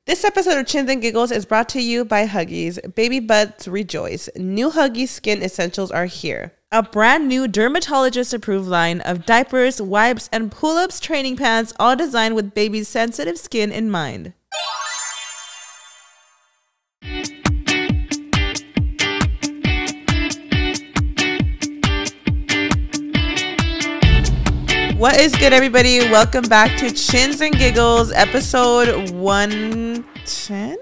This episode of Chins and Giggles is brought to you by Huggies. Baby butts rejoice. New Huggies Skin Essentials are here. A brand new dermatologist-approved line of diapers, wipes, and pull-ups training pants, all designed with baby's sensitive skin in mind. What is good, everybody? Welcome back to Chins and Giggles, episode 110?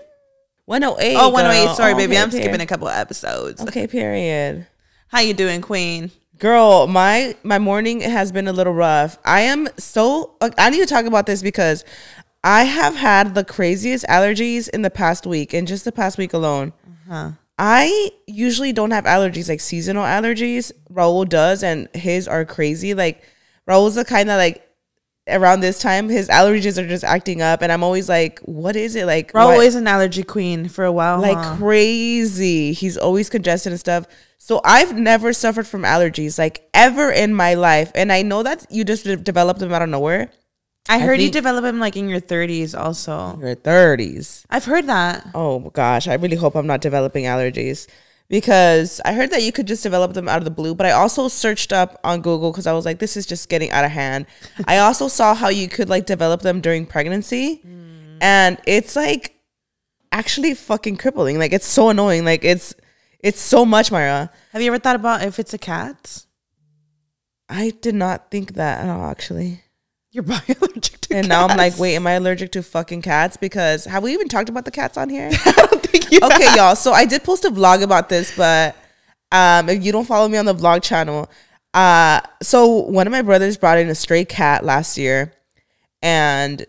108. Oh, 108. Sorry, baby. I'm skipping a couple of episodes. Okay, period. How you doing, queen? Girl, my morning has been a little rough. I need to talk about this because I have had the craziest allergies in the past week, and just the past week alone. I usually don't have allergies, like seasonal allergies. Raul does, and his are crazy. Like, Raul's the kind that, like, around this time, his allergies are just acting up, and I'm always like, what is it? Like, Raul is an allergy queen for a while. Like, crazy. He's always congested and stuff. So I've never suffered from allergies, like, ever in my life. And I know that you just develop them out of nowhere. I heard you develop them, like, in your 30s also. Your 30s. I've heard that. Oh, gosh. I really hope I'm not developing allergies. Because I heard that you could just develop them out of the blue. But I also searched up on Google because I was like, this is just getting out of hand. I also saw how you could, like, develop them during pregnancy. And it's, like, actually fucking crippling. Like, it's so annoying. Like, it's so much, Mayra. Have you ever thought about if it's a cat? I did not think that at all, actually. You're probably allergic to cats. And now I'm like, wait, am I allergic to fucking cats? Because have we even talked about the cats on here? I don't think you Okay, y'all. So I did post a vlog about this, but if you don't follow me on the vlog channel, so one of my brothers brought in a stray cat last year, and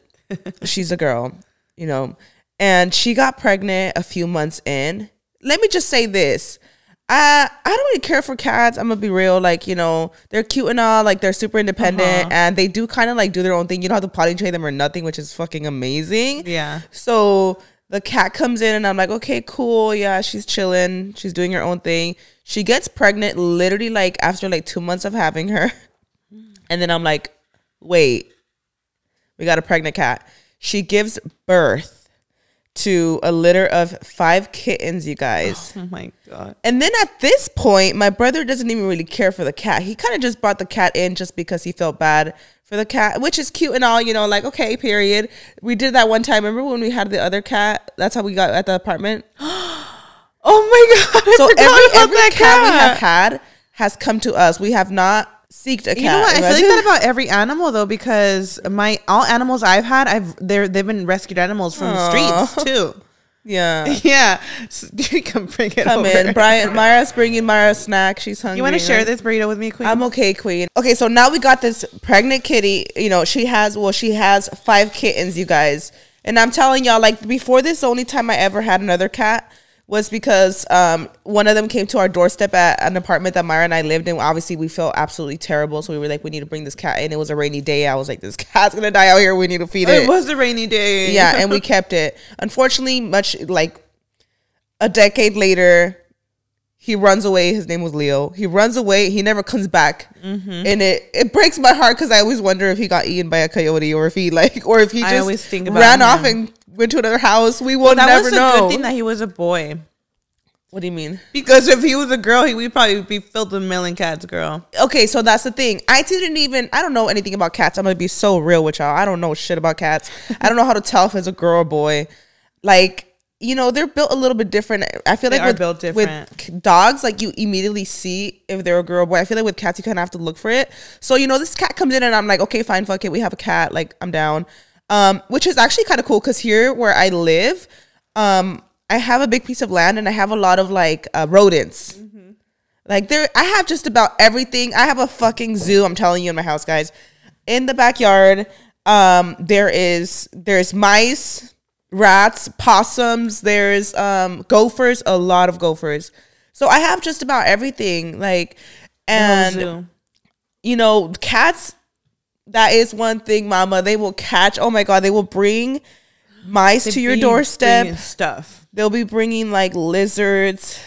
she's a girl, you know, and she got pregnant a few months in. Let me just say this. I don't really care for cats. I'm gonna be real. Like, you know, they're cute and all. Like, they're super independent, and they do kind of like do their own thing. You don't have to potty train them or nothing, which is fucking amazing. Yeah. So the cat comes in, and I'm like, okay, cool. Yeah, she's chilling. She's doing her own thing. She gets pregnant literally like after like 2 months of having her, and then I'm like, wait, we got a pregnant cat. She gives birth to a litter of 5 kittens, you guys. Oh my God. And then at this point, my brother doesn't even really care for the cat. He kind of just brought the cat in just because he felt bad for the cat, which is cute and all, you know, like, okay, period. We did that one time. Remember when we had the other cat? That's how we got at the apartment. Oh my God. So every cat we have had has come to us. We have not seeked a cat. You know what? I feel like that about every animal though, because all animals I've had, they've been rescued animals from the streets too. Yeah. Yeah. So you can bring it Come over. in. Mayra's bringing Mayra a snack. She's hungry. You want to share this burrito with me, queen? I'm okay, queen. Okay, so now we got this pregnant kitty. You know, she has 5 kittens, you guys. And I'm telling y'all, like, before this, the only time I ever had another cat was because one of them came to our doorstep at an apartment that Mayra and I lived in. Obviously, we felt absolutely terrible. So we were like, we need to bring this cat in. It was a rainy day. I was like, this cat's going to die out here. We need to feed it. It was a rainy day. Yeah, and we kept it. Unfortunately, much like a decade later, he runs away. His name was Leo. He runs away. He never comes back. And it breaks my heart because I always wonder if he got eaten by a coyote or if he just ran off and went to another house. We will never know. That was a good thing that he was a boy. What do you mean? Because if he was a girl, we'd probably be filled with million cats, girl. Okay, so that's the thing. I don't know anything about cats. I'm going to be so real with y'all. I don't know shit about cats. I don't know how to tell if it's a girl or boy. Like, you know, they're built a little bit different. I feel like with dogs, like, you immediately see if they're a girl or boy. I feel like with cats, you kind of have to look for it. So, you know, this cat comes in and I'm like, okay, fine, fuck it. We have a cat. Like, I'm down. Which is actually kind of cool because here where I live, I have a big piece of land and I have a lot of like rodents. Like I have just about everything. I have a fucking zoo, I'm telling you, in my house, guys. In the backyard, there's mice, rats, possums, there's gophers, a lot of gophers. So I have just about everything. Like, and you know, cats, that is one thing, mama. They will catch, oh my God, they will bring mice to your doorstep. Stuff. They'll be bringing like lizards,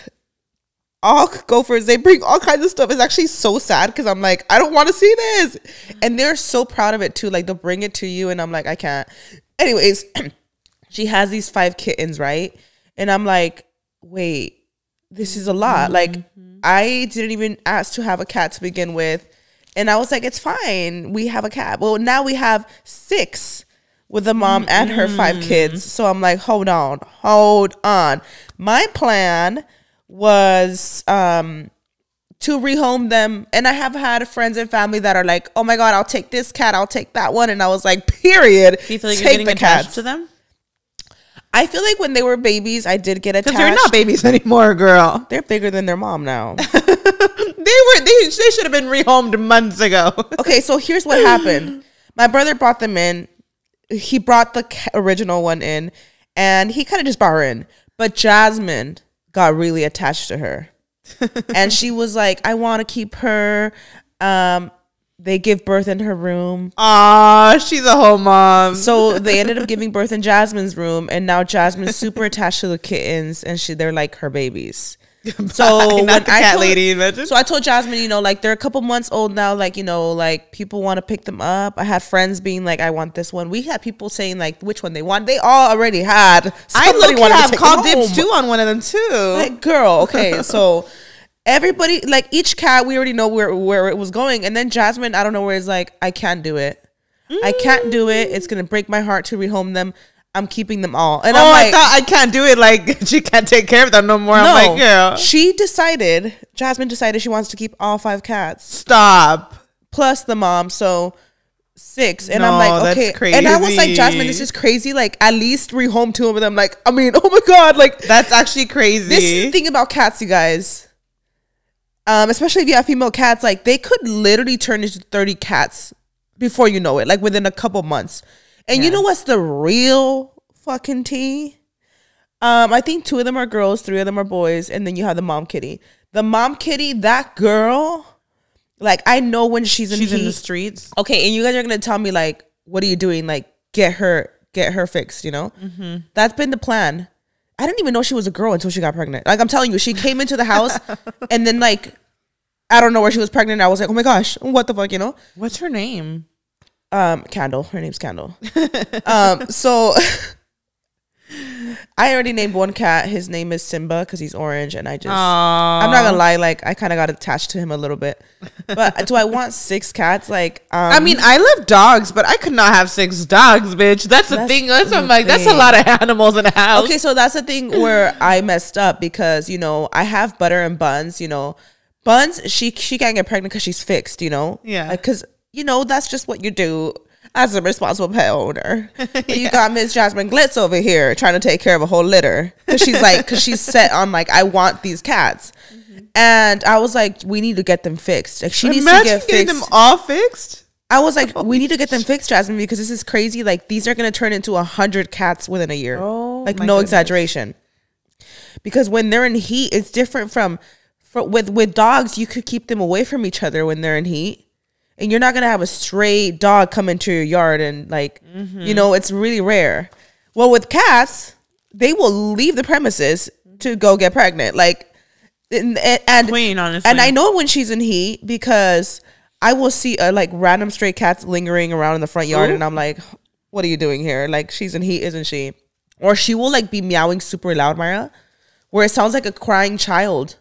all gophers. They bring all kinds of stuff. It's actually so sad because I'm like, I don't want to see this. And they're so proud of it too. Like, they'll bring it to you and I'm like, I can't. Anyways, she has these 5 kittens, right? And I'm like, wait, this is a lot. Like, I didn't even ask to have a cat to begin with. And I was like, it's fine. We have a cat. Well, now we have 6 with the mom and her 5 kids. So I'm like, hold on. My plan was to rehome them. And I have had friends and family that are like, oh my God, I'll take this cat. I'll take that one. And I was like, period. Do you feel like you're getting attached to them? I feel like when they were babies, I did get attached. Because they're not babies anymore, girl. They're bigger than their mom now. They should have been rehomed months ago. Okay, so here's what happened. My brother brought them in. He brought the original one in, and he kind of just brought her in. But Jasmine got really attached to her. And she was like, I want to keep her. They give birth in her room. Aw, she's a whole mom. So they ended up giving birth in Jasmine's room, and now Jasmine's super attached to the kittens, and they're like her babies. So not the cat lady, imagine. So I told Jasmine, you know, like they're a couple months old now, like, you know, like people want to pick them up. I had friends being like, I want this one. We had people saying like which one they want. They all already had. I look have called dibs too on one of them too. Like, girl, okay, so everybody, like each cat, we already know where it was going. And then Jasmine, I don't know where, it's like, I can't do it. I can't do it. It's gonna break my heart to rehome them. I'm keeping them all. And I'm like, I thought I can't do it. Like, she can't take care of them no more. No, I'm like, yeah. Jasmine decided she wants to keep all 5 cats. Stop. Plus the mom. So 6. And no, I'm like, okay. That's crazy. And I was like, Jasmine, this is crazy. Like, at least rehome 2 of them. Like, I mean, oh my God. Like, that's actually crazy. This is the thing about cats, you guys. Especially if you have female cats, like they could literally turn into 30 cats before you know it, like within a couple months. And you know what's the real fucking tea? I think 2 of them are girls, 3 of them are boys, and then you have the mom kitty. The mom kitty, that girl, like I know when she's in the streets. Okay, and you guys are gonna tell me like, what are you doing? Like, get her fixed, you know? That's been the plan. I didn't even know she was a girl until she got pregnant. Like, I'm telling you, she came into the house and then like, I don't know where she was pregnant. I was like, oh my gosh, what the fuck, you know? What's her name? Candle. Her name's Candle. So I already named one cat. His name is Simba because he's orange, and I'm not gonna lie, like I kind of got attached to him a little bit. But do I want 6 cats? Like, I mean, I love dogs, but I could not have 6 dogs, bitch. That's the thing. That's I'm like, that's a lot of animals in a house. Okay, so that's the thing where I messed up because, you know, I have Butter and Buns. You know, Buns, she can't get pregnant because she's fixed. You know, because you know that's just what you do as a responsible pet owner. You got Miss Jasmine Glitz over here trying to take care of a whole litter because she's set on like, I want these cats. And I was like, we need to get them fixed. Like, she needs to get fixed. Them all fixed. I was like, we need to get them fixed, Jasmine, because this is crazy. Like, these are going to turn into 100 cats within a year. Like, no exaggeration. Because when they're in heat, it's different with dogs. You could keep them away from each other when they're in heat. And you're not going to have a stray dog come into your yard and like, you know, it's really rare. Well, with cats, they will leave the premises to go get pregnant. Like, and Queen, honestly. And I know when she's in heat because I will see like random stray cats lingering around in the front yard. And I'm like, what are you doing here? Like, she's in heat, isn't she? Or she will like be meowing super loud, Mayra, where it sounds like a crying child.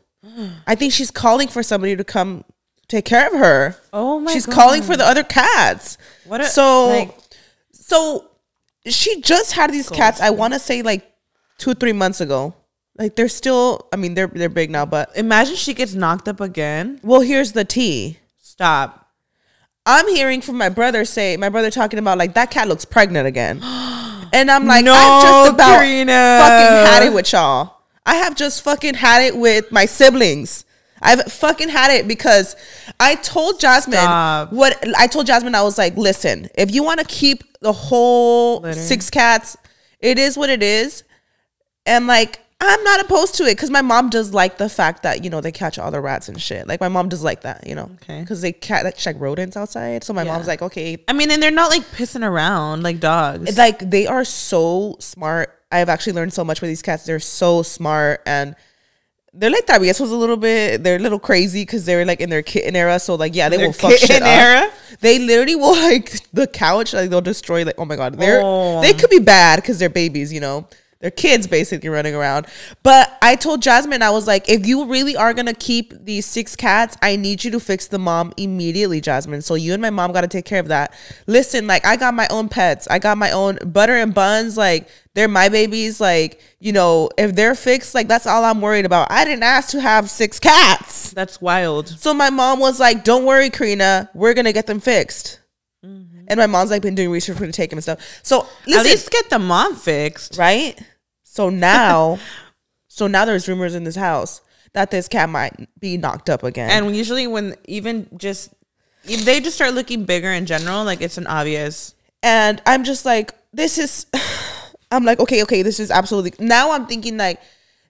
I think she's calling for somebody to come take care of her. Oh my God. She's calling for the other cats. So she just had these cats, I want to say like 2-3 months ago. Like, they're still, I mean, they're big now, but imagine she gets knocked up again. Well, here's the tea. Stop. I'm hearing from my brother talking about like, that cat looks pregnant again. And I'm like, no, I've just about Karina. fucking had it with y'all. I have just fucking had it with my siblings. I've fucking had it because I told Jasmine I was like, listen, if you want to keep the whole 6 cats, it is what it is. And like, I'm not opposed to it because my mom does like the fact that, you know, they catch all the rats and shit. Like, my mom does like that, you know, because they catch like rodents outside. So my mom's like, okay. I mean, and they're not like pissing around like dogs. Like, they are so smart. I've actually learned so much with these cats. They're so smart and they're like traviesos a little bit. They're a little crazy because they're like in their kitten era. So like, yeah, they will fuck shit up. They literally will like the couch. Like they'll destroy. Like, oh my god, they could be bad because they're babies. You know, they're kids basically running around. But I told Jasmine, I was like, if you really are gonna keep these 6 cats, I need you to fix the mom immediately, Jasmine. So you and my mom got to take care of that. Listen, like I got my own pets. I got my own Butter and Buns. Like they're my babies. Like, you know, if they're fixed, like that's all I'm worried about. I didn't ask to have 6 cats. That's wild. So my mom was like, don't worry, Karina, we're gonna get them fixed. And my mom's like been doing research for to take him and stuff. So listen, at least get the mom fixed, right? So now, there's rumors in this house that this cat might be knocked up again. And usually when if they just start looking bigger in general, like it's an obvious. And I'm just like, I'm like, okay, this is absolutely. Now I'm thinking like,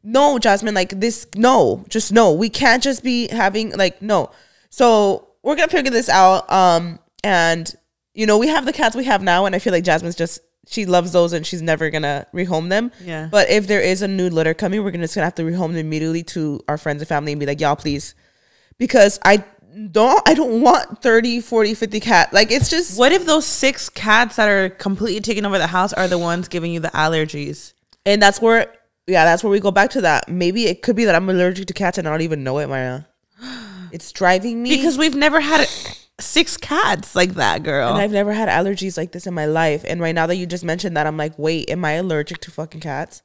no, Jasmine, like this, no, just no. We can't just be having like no. So we're gonna figure this out. And you know, we have the cats we have now, and I feel like Jasmine's she loves those and she's never gonna rehome them. Yeah. But if there is a new litter coming, we're just gonna have to rehome them immediately to our friends and family and be like, y'all, please. Because I don't want 30, 40, 50 cats. Like it's just. What if those 6 cats that are completely taking over the house are the ones giving you the allergies? And that's where we go back to that. Maybe it could be that I'm allergic to cats and I don't even know it, Mayra. It's driving me. Because we've never had 6 cats like that, girl. And I've never had allergies like this in my life. And right now that you just mentioned that, I'm like, wait, am I allergic to fucking cats?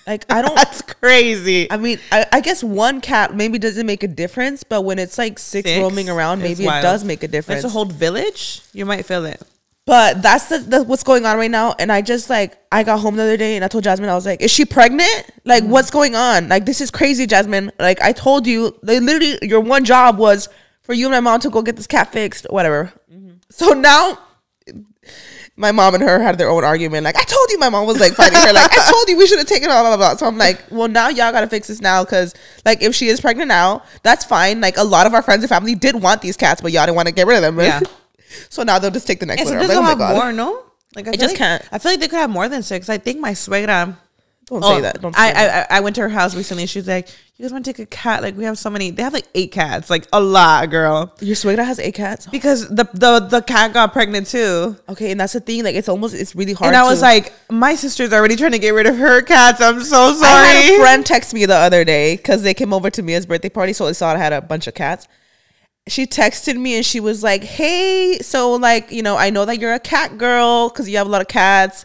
Like, I don't. That's crazy. I mean, I guess one cat maybe doesn't make a difference, but when it's like 6 roaming around, maybe it does make a difference. It's a whole village. You might feel it. But that's the what's going on right now. And I just like, I got home the other day and I told Jasmine, I was like, is she pregnant? Like, what's going on? Like, this is crazy, Jasmine. Like, I told you, literally, your one job was for you and my mom to go get this cat fixed, whatever. So now, my mom and her had their own argument. Like, I told you, my mom was like fighting her. Like, I told you we should have taken it, blah, blah, blah. So I'm like, well, now y'all got to fix this now. Because, like, if she is pregnant now, that's fine. Like, a lot of our friends and family did want these cats, but y'all didn't want to get rid of them. Yeah. So now they'll just take the next one. So does like, have more, no? Like I just can't. I feel like they could have more than 6. I think my suegra. Don't say that. Don't say that. I went to her house recently. She was like, "You guys want to take a cat? Like we have so many. They have like 8 cats. Like a lot, girl." Your suegra has 8 cats because the cat got pregnant too. Okay, and that's the thing. Like it's really hard. And I was like, my sister's already trying to get rid of her cats. I'm so sorry. I had a friend text me the other day because they came over to Mia's birthday party, so they saw I had a bunch of cats. She texted me and she was like, hey, so like, you know, I know that you're a cat girl because you have a lot of cats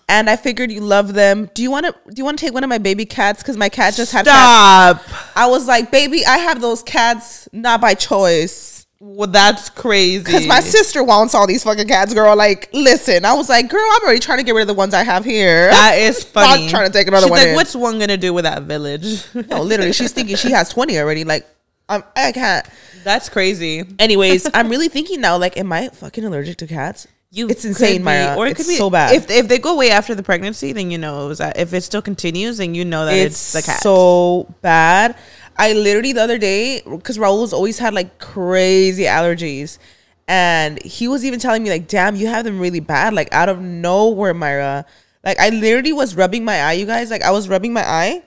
and I figured you love them. Do you want to take one of my baby cats? Because my cat just had cats. I was like, baby, I have those cats not by choice. Well, that's crazy. Because my sister wants all these fucking cats, girl. Like, listen, I was like, girl, I'm already trying to get rid of the ones I have here. That is funny. I'm trying to take another one. She's like, what's one gonna do with that village? No, literally, she's thinking she has 20 already. Like, I can't. That's crazy. Anyways, I'm really thinking now, like, am I fucking allergic to cats? It's insane, Mayra. Or it could be so bad. If they go away after the pregnancy, then you know it was that. If it still continues, then you know that it's the cat. So bad. I literally the other day, because Raul's always had like crazy allergies, and he was even telling me like, damn, you have them really bad, like out of nowhere, Mayra. Like I literally was rubbing my eye, you guys. Like I was rubbing my eye.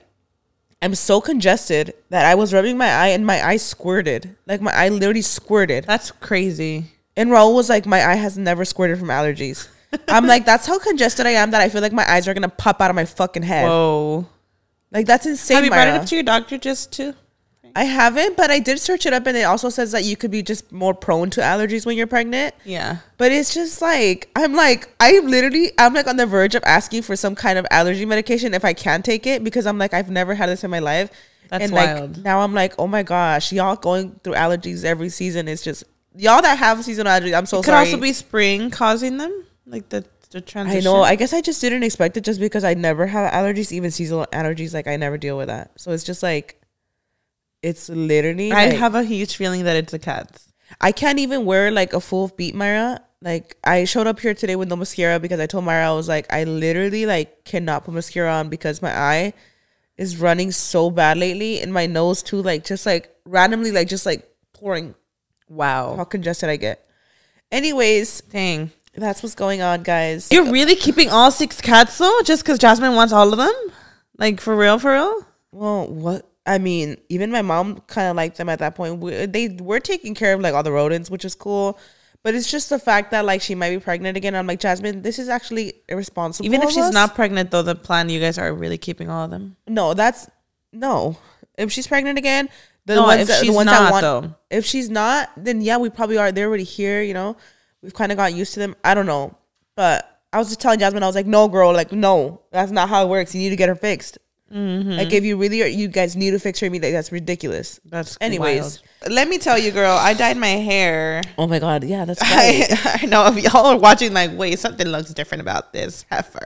I'm so congested that I was rubbing my eye and my eye squirted. Like my eye literally squirted. That's crazy. And Raul was like, my eye has never squirted from allergies. I'm like, that's how congested I am that I feel like my eyes are going to pop out of my fucking head. Whoa. Like that's insane, Have you brought it Mayra. up to your doctor just to? I haven't, but I did search it up and it also says that you could be just more prone to allergies when you're pregnant. Yeah. But it's just like, I'm like on the verge of asking for some kind of allergy medication if I can take it because I'm like, I've never had this in my life. That's wild. Like, now I'm like, oh my gosh, y'all going through allergies every season. It's just, y'all that have seasonal allergies, I'm so sorry. It could also be spring causing them, like the transition. I know. I guess I just didn't expect it just because I never have allergies, even seasonal allergies. Like I never deal with that. So it's just like, it's literally I like, have a huge feeling that it's the cats. I can't even wear like a full beat, Mayra. Like I showed up here today with no mascara because I told Mayra, I was like, I literally like cannot put mascara on because my eye is running so bad lately and my nose too, like just like randomly like just like pouring. Wow. How congested I get. Anyways, dang. That's what's going on, guys. You're really keeping all 6 cats though? Just because Jasmine wants all of them? Like for real, for real? Well, what I mean, even my mom kind of liked them at that point. They were taking care of like all the rodents, which is cool. But it's just the fact that like she might be pregnant again. I'm like, Jasmine, this is actually irresponsible. Even if she's not pregnant, though, the plan, you guys are really keeping all of them. No, no. If she's pregnant again, if she's not, then yeah, we probably are. They're already here, you know. We've kind of got used to them. I don't know, but I was just telling Jasmine, I was like, no, girl, like no, that's not how it works. You need to get her fixed. Like if you guys need to fix her, like that's ridiculous. That's anyways. Wild. Let me tell you, girl, I dyed my hair. Oh my god, yeah, that's right. I know if y'all are watching, like, wait, something looks different about this heifer.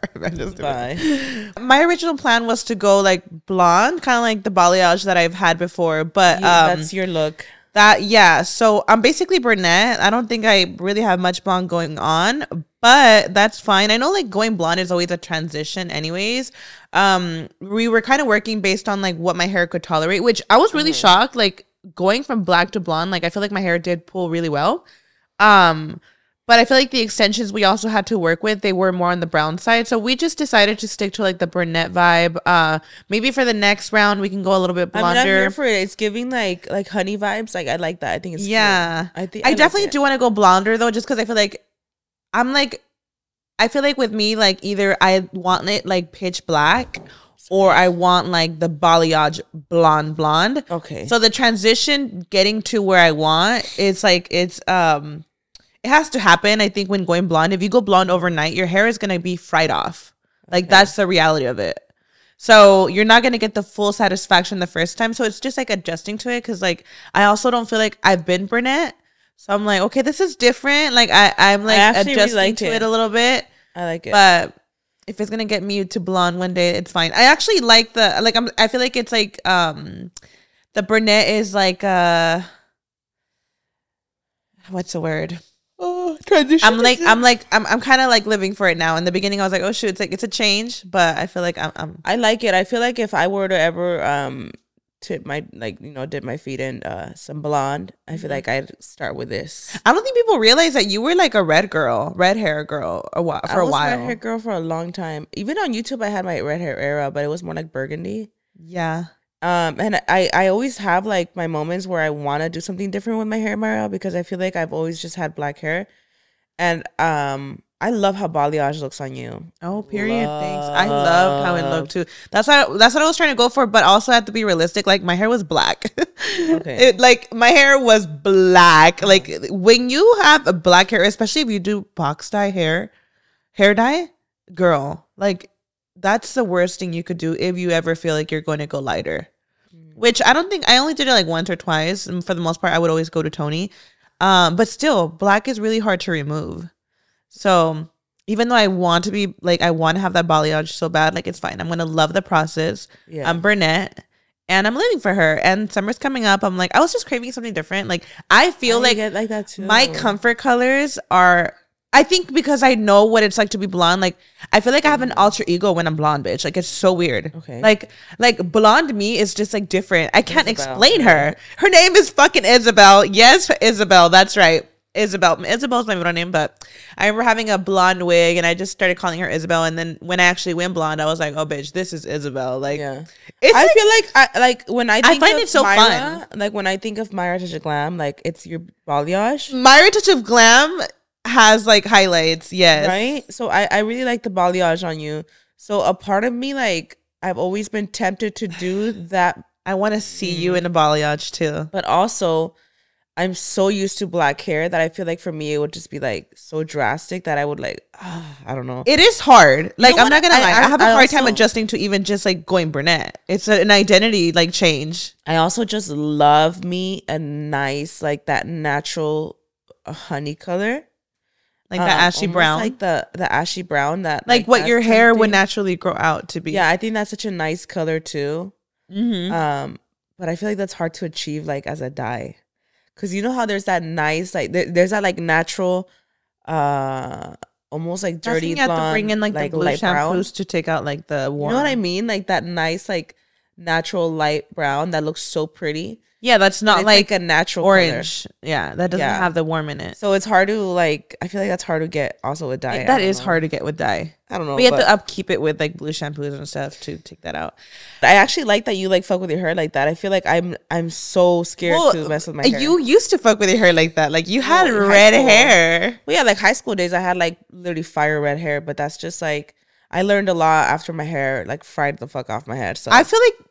My original plan was to go like blonde, kind of like the balayage that I've had before, but that's your look. So I'm basically brunette. I don't think I really have much blonde going on, but that's fine. I know like going blonde is always a transition anyways. We were kind of working based on like what my hair could tolerate, which I was really shocked. Like going from black to blonde, like I feel like my hair did pull really well. But I feel like the extensions we also had to work with, they were more on the brown side. So we just decided to stick to like the brunette vibe. Maybe for the next round, we can go a little bit blonder. I'm here for it. It's giving like honey vibes. Like I like that. I think it's cute. I definitely do want to go blonder though, just because I feel like I feel like with me, like either I want it like pitch black or I want like the balayage blonde. Okay. So the transition getting to where I want, it's like it has to happen. I think when going blonde, if you go blonde overnight, your hair is going to be fried off. Like that's the reality of it. So you're not going to get the full satisfaction the first time. So it's just like adjusting to it. Cause like, I also don't feel like I've been brunette. So I'm like, okay, this is different. Like I'm like adjusting really to it a little bit. I like it. But if it's going to get me to blonde one day, it's fine. I actually like I feel like it's like, the brunette is like, what's the word? Transition. I'm kind of like living for it now. In the beginning, I was like, oh shoot, it's like it's a change, but I feel like I like it. I feel like if I were to ever dip my feet in some blonde, I feel like I'd start with this. I don't think people realize that you were like a red hair girl for a while. I was red hair girl for a long time. Even on YouTube, I had my red hair era, but it was more like burgundy. Yeah. And I always have like my moments where I want to do something different with my hair, Mayra, because I feel like I've always just had black hair. And I love how balayage looks on you. Oh, period. Thanks. I loved how it looked too. That's what I was trying to go for, but also I have to be realistic. Like my hair was black. Okay. My hair was black. Like when you have a black hair, especially if you do box dye hair dye, girl, like that's the worst thing you could do if you ever feel like you're going to go lighter. Which I only did it like once or twice. And for the most part, I would always go to Tony. But still, black is really hard to remove. So even though I want to be like, I want to have that balayage so bad, like it's fine. I'm going to love the process. Yeah. I'm brunette and I'm living for her. And summer's coming up. I'm like, I was just craving something different. Like I feel like that too. My comfort colors are, I think because I know what it's like to be blonde. Like I feel like I have an alter ego when I'm blonde, bitch. Like it's so weird. Okay. Like blonde me is just like different. I can't explain her. Her name is fucking Isabel. Yes, Isabel. That's right. Isabel. Isabel's my middle name, but I remember having a blonde wig and I just started calling her Isabel. And then when I actually went blonde, I was like, oh bitch, this is Isabel. Like, yeah. I feel like when I find it so fun. Like when I think of Mayra Touch of Glam, like it's your balayage. Mayra Touch of Glam has like highlights, yes, right. So I really like the balayage on you. So a part of me, like I've always been tempted to do that. I want to see you in a balayage too, but also I'm so used to black hair that I feel like for me it would just be like so drastic that I would like I don't know. It is hard. Like I'm not gonna lie, I have a hard time adjusting to even just like going brunette. It's an identity like change. I also just love me a nice like that natural honey color. Like the ashy brown. Like the ashy brown that like what your hair would naturally grow out to be. Yeah, I think that's such a nice color too. But I feel like that's hard to achieve like as a dye. Cause you know how there's that nice like there's that like natural almost like dirty you have blonde, to bring in like the blue shampoos brown to take out like the warm. You know what I mean? Like that nice like natural light brown that looks so pretty. Yeah, that's not like a natural orange. color. Yeah, that doesn't have the warm in it. So it's hard to like. I feel like that's hard to get also with dye. That is hard to get with dye. I don't know. But you have to upkeep it with like blue shampoos and stuff to take that out. I actually like that you like fuck with your hair like that. I feel like I'm so scared to mess with my hair. You used to fuck with your hair like that. Like you had red hair. Well, yeah, like high school days, I had like literally fire red hair. But that's just like I learned a lot after my hair like fried the fuck off my head. So I feel like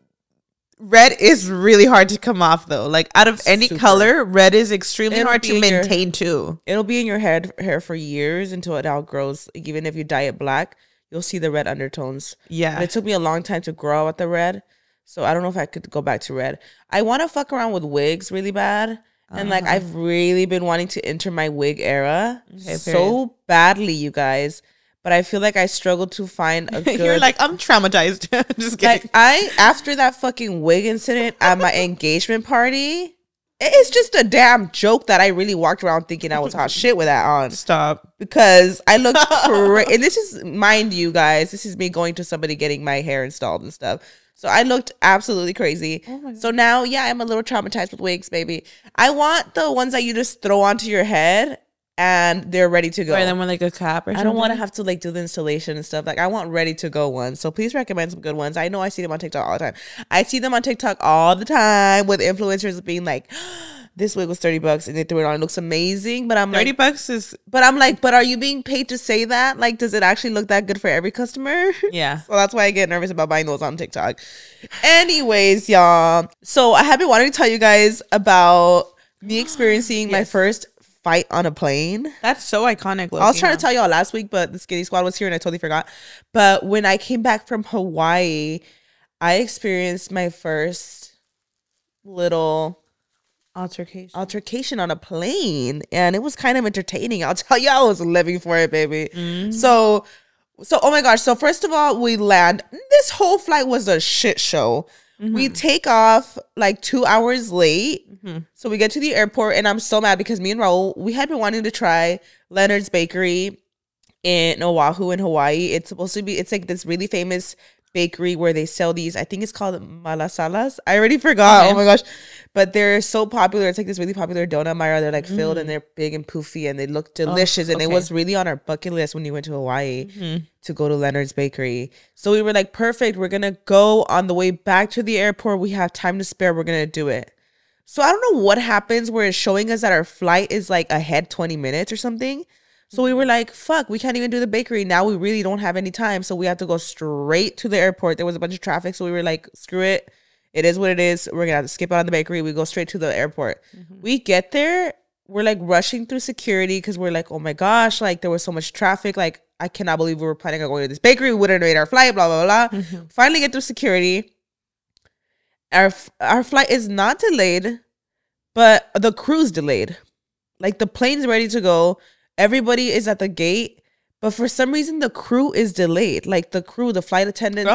red is really hard to come off though. Like out of any color, red is extremely hard to maintain too. It'll be in your hair for years until it outgrows. Even if you dye it black, you'll see the red undertones. Yeah. But it took me a long time to grow out the red. So I don't know if I could go back to red. I want to fuck around with wigs really bad. And like I've really been wanting to enter my wig era so badly, you guys. But I feel like I struggle to find a good... You're like, I'm traumatized. Just kidding. Like after that fucking wig incident at my engagement party, it's just a damn joke that I really walked around thinking I was hot shit with that on. Stop. Because I look crazy. And this is, mind you guys, this is me going to somebody getting my hair installed and stuff. So I looked absolutely crazy. Oh so now, yeah, I'm a little traumatized with wigs, baby. I want the ones that you just throw onto your head and they're ready to go. Or then with like a cap or something? I don't want to have to like do the installation and stuff. Like I want ready to go ones. So please recommend some good ones. I know I see them on TikTok all the time. I see them on TikTok all the time with influencers being like, this wig was $30 and they threw it on. It looks amazing. But I'm like, $30 is... But I'm like, but are you being paid to say that? Like, does it actually look that good for every customer? Yeah. So that's why I get nervous about buying those on TikTok. Anyways, y'all. So I have been wanting to tell you guys about me experiencing my first fight on a plane. That's so iconic. I was trying to tell y'all last week, but the Skinny Squad was here and I totally forgot. But when I came back from Hawaii, I experienced my first little altercation on a plane, and it was kind of entertaining. I'll tell you, I was living for it, baby. So oh my gosh. So first of all, we land. This whole flight was a shit show. We take off like 2 hours late. So we get to the airport and I'm so mad because me and Raul, we had been wanting to try Leonard's Bakery in Oahu in Hawaii. It's supposed to be, it's like this really famous bakery where they sell these, I think it's called malasalas. I already forgot. Oh my gosh. But they're so popular. It's like this really popular donut, Mayra. They're like filled and they're big and poofy and they look delicious. And it was really on our bucket list when we went to Hawaii to go to Leonard's Bakery. So we were like, perfect. We're going to go on the way back to the airport. We have time to spare. We're going to do it. So I don't know what happens where it's showing us that our flight is like ahead 20 minutes or something. So we were like, fuck, we can't even do the bakery. Now we really don't have any time. So we have to go straight to the airport. There was a bunch of traffic. So we were like, screw it. It is what it is. We're going to have to skip out on the bakery. We go straight to the airport. We get there. We're like rushing through security because we're like, oh my gosh, like there was so much traffic. Like I cannot believe we were planning on going to this bakery. We wouldn't have made our flight, blah, blah, blah. Finally get through security. Our flight is not delayed, but the crew's delayed. Like the plane's ready to go. Everybody is at the gate, but for some reason the crew is delayed. Like the crew, the flight attendants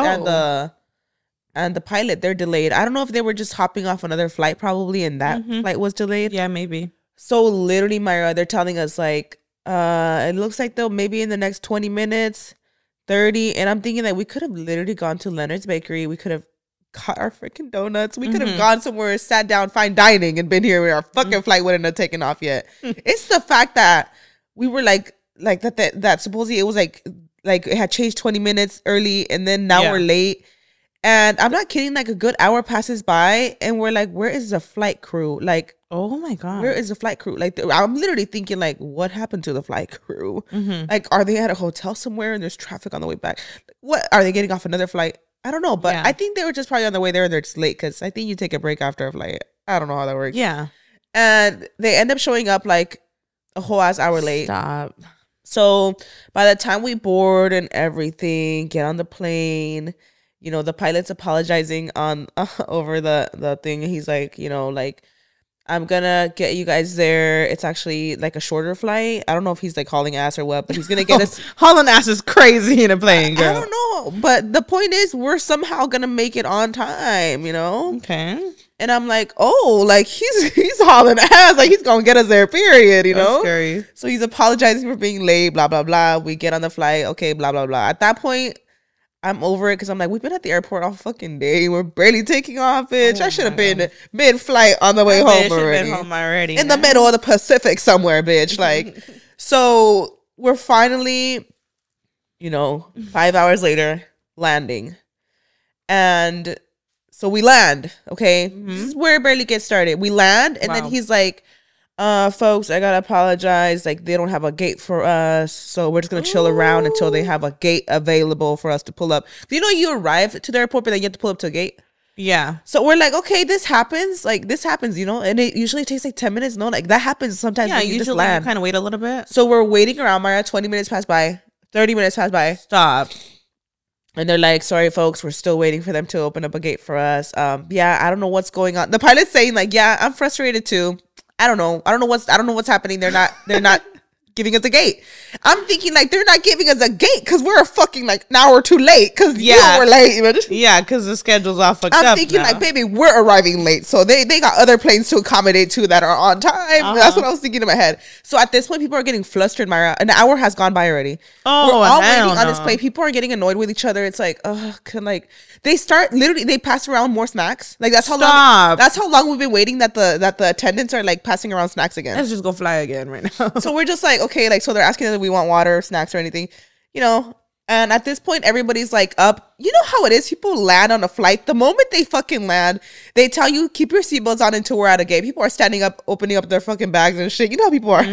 and the pilot, they're delayed. I don't know if they were just hopping off another flight probably and that flight was delayed. Yeah, maybe. So literally, Mayra, they're telling us like, it looks like they'll maybe in the next 20 minutes, 30. And I'm thinking that we could have literally gone to Leonard's Bakery. We could have got our freaking donuts. We could have gone somewhere, sat down, fine dining and been here where our fucking flight wouldn't have taken off yet. It's the fact that we were like that supposedly it was like it had changed 20 minutes early and then now we're late. And I'm not kidding, like a good hour passes by and we're like, where is the flight crew? Like, oh my God. Where is the flight crew? Like, I'm literally thinking like, what happened to the flight crew? Like, are they at a hotel somewhere and there's traffic on the way back? What, are they getting off another flight? I don't know. But I think they were just probably on the way there and they're just late because I think you take a break after a flight. I don't know how that works. Yeah. And they end up showing up like a whole ass hour late. Stop. So by the time we board and everything, get on the plane, you know, the pilot's apologizing on over the thing. He's like, you know, like, I'm gonna get you guys there. It's actually like a shorter flight. I don't know if he's like hauling ass or what, but he's gonna get us. Hauling ass is crazy in a plane, girl. I don't know, but the point is, we're somehow gonna make it on time. You know? Okay. And I'm like, oh, like he's hauling ass, like he's gonna get us there. Period. You know? Scary. So he's apologizing for being late. Blah blah blah. We get on the flight. Okay. Blah blah blah. At that point, I'm over it because I'm like, we've been at the airport all fucking day. We're barely taking off, bitch. I should have been mid-flight on the way home already. In the middle of the Pacific somewhere, bitch. Like, so we're finally, 5 hours later landing. And so we land, okay? This is where it barely gets started. We land, and then he's like, folks, I gotta apologize. Like, they don't have a gate for us, so we're just gonna chill around until they have a gate available for us to pull up. You arrive to the airport, but then you have to pull up to a gate. Yeah. So we're like, okay, this happens. Like, this happens, and it usually takes like 10 minutes. No, like that happens sometimes. Yeah, you just land. You kind of wait a little bit. So we're waiting around, Mayra. 20 minutes pass by. 30 minutes pass by. Stop. And they're like, sorry, folks, we're still waiting for them to open up a gate for us. Yeah, I don't know what's going on. The pilot's saying like, yeah, I'm frustrated too. I don't know what's happening. They're not giving us a gate. I'm thinking like they're not giving us a gate because we're fucking like an hour too late because we're late. Yeah, because the schedule's all fucked up. I'm thinking like, baby, we're arriving late, so they got other planes to accommodate too that are on time. That's what I was thinking in my head. So at this point, people are getting flustered. Mayra, an hour has gone by already. We're all waiting on this plane. People are getting annoyed with each other. It's like, they pass around more snacks. Like that's how long. That's how long we've been waiting. That the attendants are like passing around snacks again. Let's just go fly again right now. So we're just like, okay, like so they're asking us if we want water, snacks, or anything, And at this point, everybody's like up. You know how it is. People land on a flight. The moment they fucking land, they tell you keep your seatbelts on until we're at a gate. People are standing up, opening up their fucking bags and shit. You know how people are.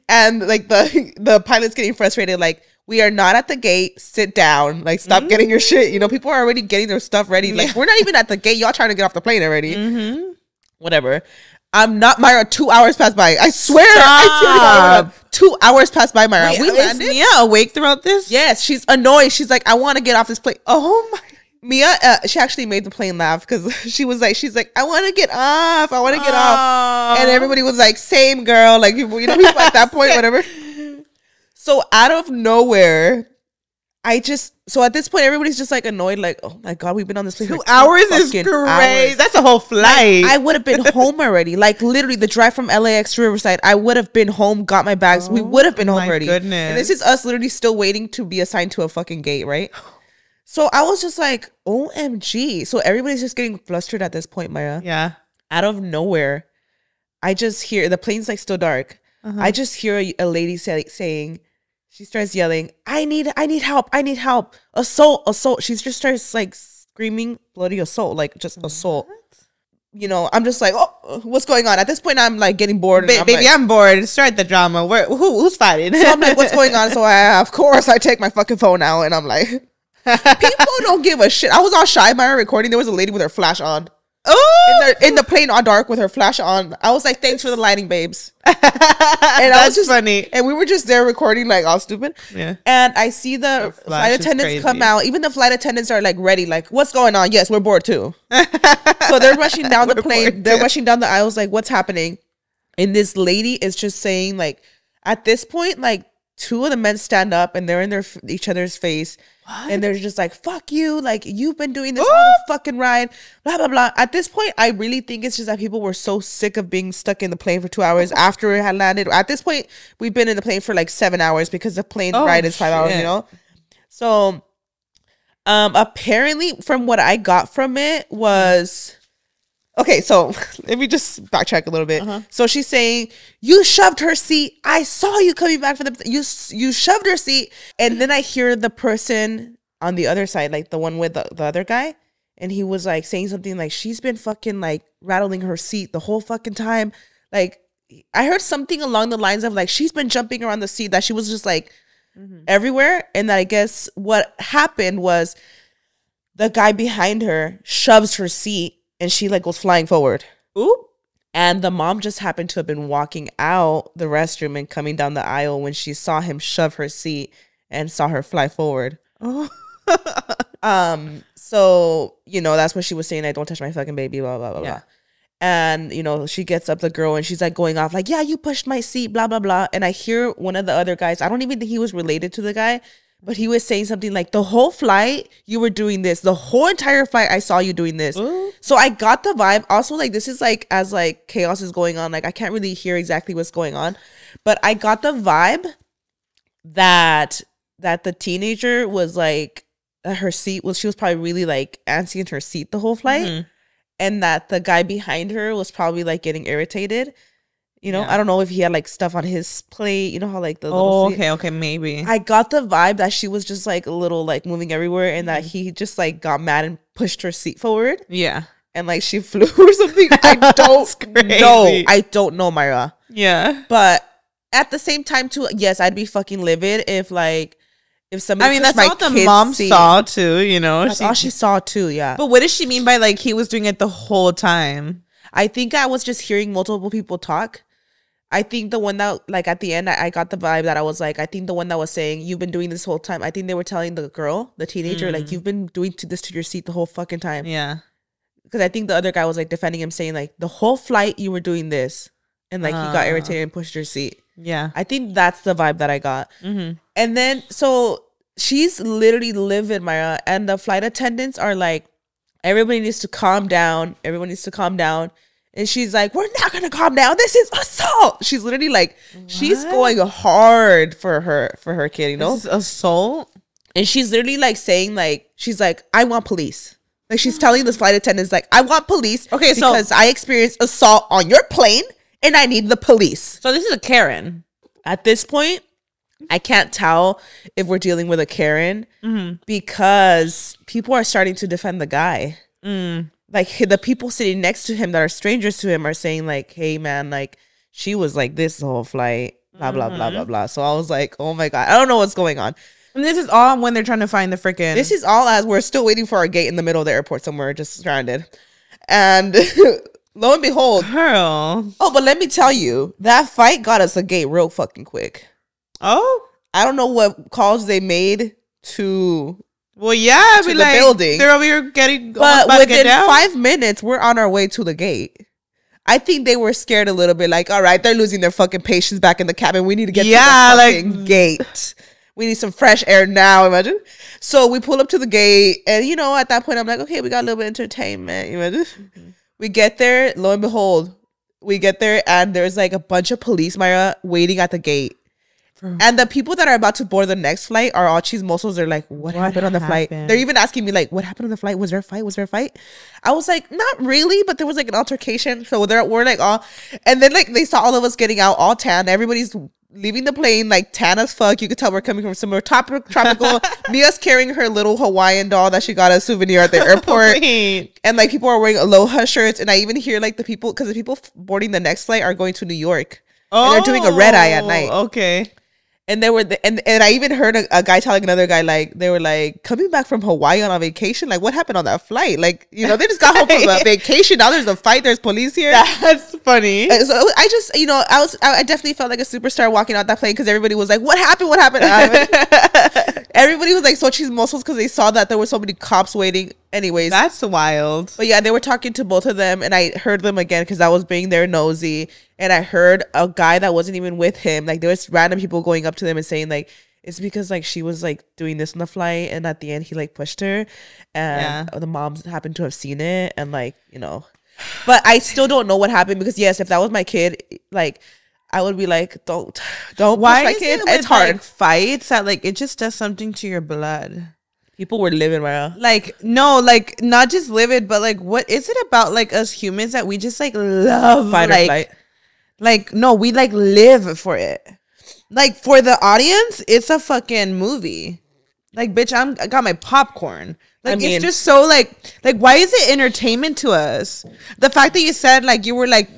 And like the pilot's getting frustrated. Like, we are not at the gate. Sit down. Like, stop getting your shit. People are already getting their stuff ready. Like, we're not even at the gate. Y'all trying to get off the plane already. Whatever. I'm not, Mayra. 2 hours passed by. I swear. I swear 2 hours passed by, Mayra. We landed. Is Mia awake throughout this? Yes, she's annoyed. She's like, I want to get off this plane. Oh my. Mia, she actually made the plane laugh because she's like, I want to get off. I want to get off. And everybody was like, same girl. Like, people at that point, whatever. So out of nowhere, so at this point, everybody's just like annoyed, like, oh my God, we've been on this plane for 2 hours is crazy. That's a whole flight. Like, I would have been home already. Like, literally, the drive from LAX to Riverside, I would have been home, got my bags. We would have been home already. Goodness. And this is us literally still waiting to be assigned to a fucking gate, right? So I was just like, OMG. So everybody's just getting flustered at this point, Mayra. Yeah. Out of nowhere, I just hear, the plane's like still dark. I just hear a lady saying, she starts yelling, I need help. I need help. Assault. She just starts like screaming bloody assault, like just assault. I'm just like, oh, what's going on? At this point, I'm like getting bored. Baby, I'm bored. Start the drama. Who's fighting? So I'm like, what's going on? So of course, I take my fucking phone out and I'm like, people don't give a shit. I was all shy by her recording. There was a lady with her flash on. Oh, in the plane on dark with her flash on. I was like, thanks for the lighting, babes. And that's just funny. And we were just there recording like all stupid. Yeah. And I see the flight attendants come out. Even the flight attendants are like ready, like, what's going on? Yes, we're bored too. So they're rushing down the plane. They're rushing down the aisles like, what's happening? And this lady is just saying like, at this point, like, two of the men stand up and they're in each other's face. What? And they're just like, fuck you. Like, you've been doing this all the fucking ride. Blah, blah, blah. At this point, I really think it's just that people were so sick of being stuck in the plane for 2 hours after it had landed. At this point, we've been in the plane for like 7 hours because the plane ride is 5 hours, So, apparently, from what I got from it was... Okay, so let me just backtrack a little bit. So she's saying, you shoved her seat. I saw you coming back for you shoved her seat. And then I hear the person on the other side, like the one with the other guy. And he was like saying something like, she's been fucking like rattling her seat the whole fucking time. Like, I heard something along the lines of like, she's been jumping around the seat, that she was just like everywhere. And that I guess what happened was the guy behind her shoves her seat. And she like goes flying forward. Ooh. And the mom just happened to have been walking out the restroom and coming down the aisle when she saw him shove her seat and saw her fly forward. Oh. So, that's what she was saying. Like, don't touch my fucking baby, blah, blah, blah, blah. And, she gets up, the girl, and she's like going off like, yeah, you pushed my seat, blah, blah, blah. And I hear one of the other guys, I don't even think he was related to the guy, but he was saying something like, the whole flight, you were doing this. The whole entire flight, I saw you doing this. Ooh. So I got the vibe. Also, like, this is like, as like chaos is going on, like, I can't really hear exactly what's going on. But I got the vibe that the teenager was like her seat was, she was probably really like antsy in her seat the whole flight, and that the guy behind her was probably like getting irritated. You know, I don't know if he had like stuff on his plate. You know how like the little seat. Okay, maybe. I got the vibe that she was just like a little like moving everywhere, and that he just like got mad and pushed her seat forward. Yeah, and like she flew or something. I don't know. I don't know, Mayra. Yeah, but at the same time too, yes, I'd be fucking livid if somebody. I mean, that's what the mom saw too. You know, that's all she saw too. Yeah, but what does she mean by like he was doing it the whole time? I think I was just hearing multiple people talk. I think the one that, like, at the end, I got the vibe that I was like, I think the one that was saying, you've been doing this whole time. I think they were telling the girl, the teenager, like, you've been doing this to your seat the whole fucking time. Yeah. Because I think the other guy was, like, defending him, saying, like, the whole flight you were doing this. And, like, he got irritated and pushed your seat. Yeah. I think that's the vibe that I got. And then, so, she's literally livid, Mayra. And the flight attendants are like, everybody needs to calm down. Everyone needs to calm down. And she's like, we're not going to calm down. This is assault. She's literally like, she's going hard for her kid, you know? This is assault? And she's literally like saying like, she's like, I want police. Like she's telling this flight attendants like, I want police. Okay, because I experienced assault on your plane and I need the police. So this is a Karen. At this point, I can't tell if we're dealing with a Karen because people are starting to defend the guy. Like the people sitting next to him that are strangers to him are saying like, hey man, like she was like this the whole flight, blah, blah, blah, blah, blah. So I was like, oh my God, I don't know what's going on. And this is all when they're trying to find the freaking. This is all as we're still waiting for our gate in the middle of the airport somewhere, just stranded. And lo and behold. Girl. Oh, but let me tell you, that fight got us a gate real fucking quick. Oh? I don't know what calls they made to... Well, yeah, to the building. They're over here getting, but within 5 minutes, we're on our way to the gate. I think they were scared a little bit. Like, all right, they're losing their fucking patience back in the cabin. We need to get to the fucking gate. We need some fresh air now. Imagine. So we pull up to the gate, and you know, at that point, I'm like, okay, we got a little bit of entertainment. You imagine? We get there. Lo and behold, we get there, and there's like a bunch of police, Mayra, waiting at the gate. And the people that are about to board the next flight are all cheese muscles. They're like, what happened on the flight? They're even asking me like, what happened on the flight? Was there a fight? Was there a fight? I was like, not really, but there was like an altercation. So we're like all, and then like they saw all of us getting out all tan. Everybody's leaving the plane like tan as fuck. You could tell we're coming from somewhere tropical. Mia's carrying her little Hawaiian doll that she got as a souvenir at the airport. And like people are wearing Aloha shirts. And I even hear like the people, because the people boarding the next flight are going to New York. And they're doing a red eye at night. Okay. And they were, and I even heard a guy telling another guy, like, they were like, coming back from Hawaii on a vacation, like, what happened on that flight? Like, you know, they just got home from a vacation. Now there's a fight. There's police here. That's funny. So I just, you know, I definitely felt like a superstar walking out that plane because everybody was like, what happened? What happened? Everybody was like so cheese muscles because they saw that there were so many cops waiting. Anyways, that's wild. But yeah, they were talking to both of them, and I heard them again because I was being there nosy, and I heard a guy that wasn't even with him. Like there was random people going up to them and saying like, it's because like she was like doing this on the flight, and at the end he like pushed her, and the moms happened to have seen it, and like, you know. But I still don't know what happened because yes, if that was my kid, like I would be like, don't push my kid. It's hard. Like, fights that like it just does something to your blood. People were livid, Mayra. Like, no, like, not just livid, but, like, what is it about, like, us humans that we just, like, love, fight or flight? Like, no, we, like, live for it. Like, for the audience, it's a fucking movie. Like, bitch, I got my popcorn. Like, I mean, it's just so, like, why is it entertainment to us? The fact that you said, like, you were, like,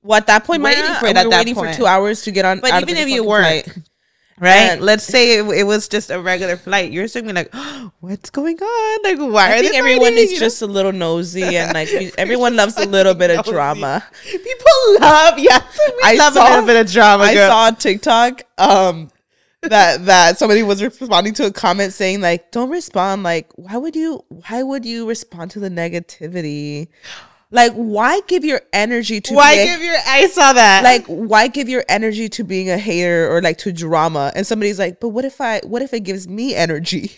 well, at that point, waiting Mayra, for it at that waiting point. For 2 hours to get on. But even if you weren't. Flight. Right? And let's say it was just a regular flight. You're still being like, oh, what's going on? Like, why I think everyone is just a little nosy, and like everyone loves a little bit of drama. People love, I love a little bit of drama. I saw on TikTok that somebody was responding to a comment saying like, don't respond. Like, why would you respond to the negativity? Like, why give your energy to I saw that. Like, why give your energy to being a hater or like to drama? And somebody's like, but what if it gives me energy?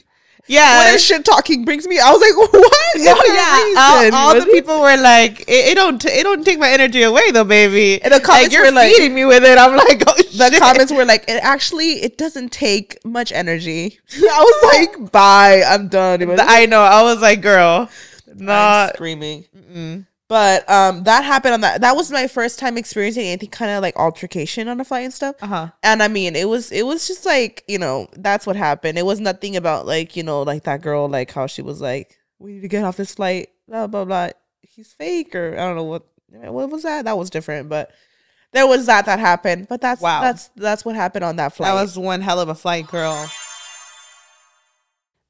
Yeah, when shit talking brings me, I was like, what? No, yeah, all the people were like, it don't take my energy away though, baby. And the comments you're were feeding me with it. I'm like, oh shit. The comments were like, it doesn't take much energy. I was like, bye, I'm done. I know. I was like, girl, not screaming. But that happened on that was my first time experiencing anything kind of like altercation on a flight and stuff. And I mean, it was just like, you know, that's what happened. It was nothing about like, you know, like that girl, like how she was like, we need to get off this flight, blah blah blah, he's fake, or I don't know what was that. That was different. But there was that happened. But that's what happened on that flight. That was one hell of a flight, girl.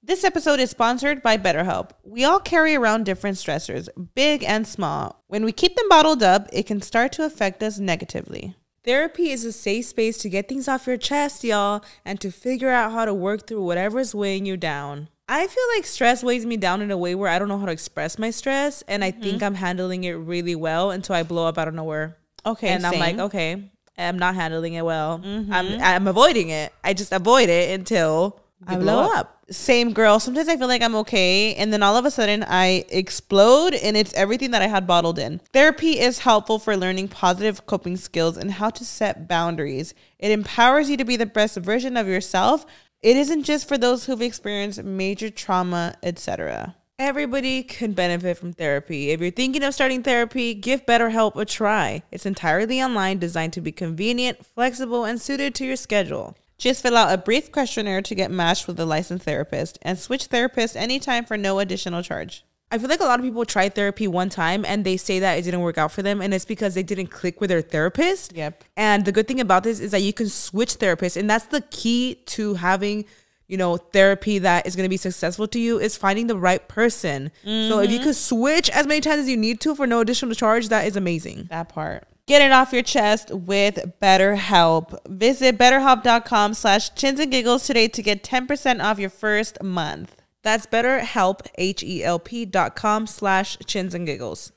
This episode is sponsored by BetterHelp. We all carry around different stressors, big and small. When we keep them bottled up, it can start to affect us negatively. Therapy is a safe space to get things off your chest, y'all, and to figure out how to work through whatever is weighing you down. I feel like stress weighs me down in a way where I don't know how to express my stress, and I think I'm handling it really well until I blow up out of nowhere. Okay, and I'm like, okay, I'm not handling it well. I'm avoiding it. I just avoid it until I blow up. Same, girl. Sometimes I feel like I'm okay, and then all of a sudden I explode, and it's everything that I had bottled in. Therapy is helpful for learning positive coping skills and how to set boundaries. It empowers you to be the best version of yourself. It isn't just for those who've experienced major trauma, etc. Everybody can benefit from therapy. If you're thinking of starting therapy, give BetterHelp a try. It's entirely online, designed to be convenient, flexible, and suited to your schedule. Just fill out a brief questionnaire to get matched with a licensed therapist and switch therapists anytime for no additional charge. I feel like a lot of people try therapy one time and they say that it didn't work out for them, and it's because they didn't click with their therapist. Yep. And the good thing about this is that you can switch therapists, and that's the key to having, you know, therapy that is going to be successful to you, is finding the right person. So if you could switch as many times as you need to for no additional charge, that is amazing. That part. Get it off your chest with BetterHelp. Visit BetterHelp.com/Chins and Giggles today to get 10% off your first month. That's BetterHelp, HELP.com/Chins and Giggles.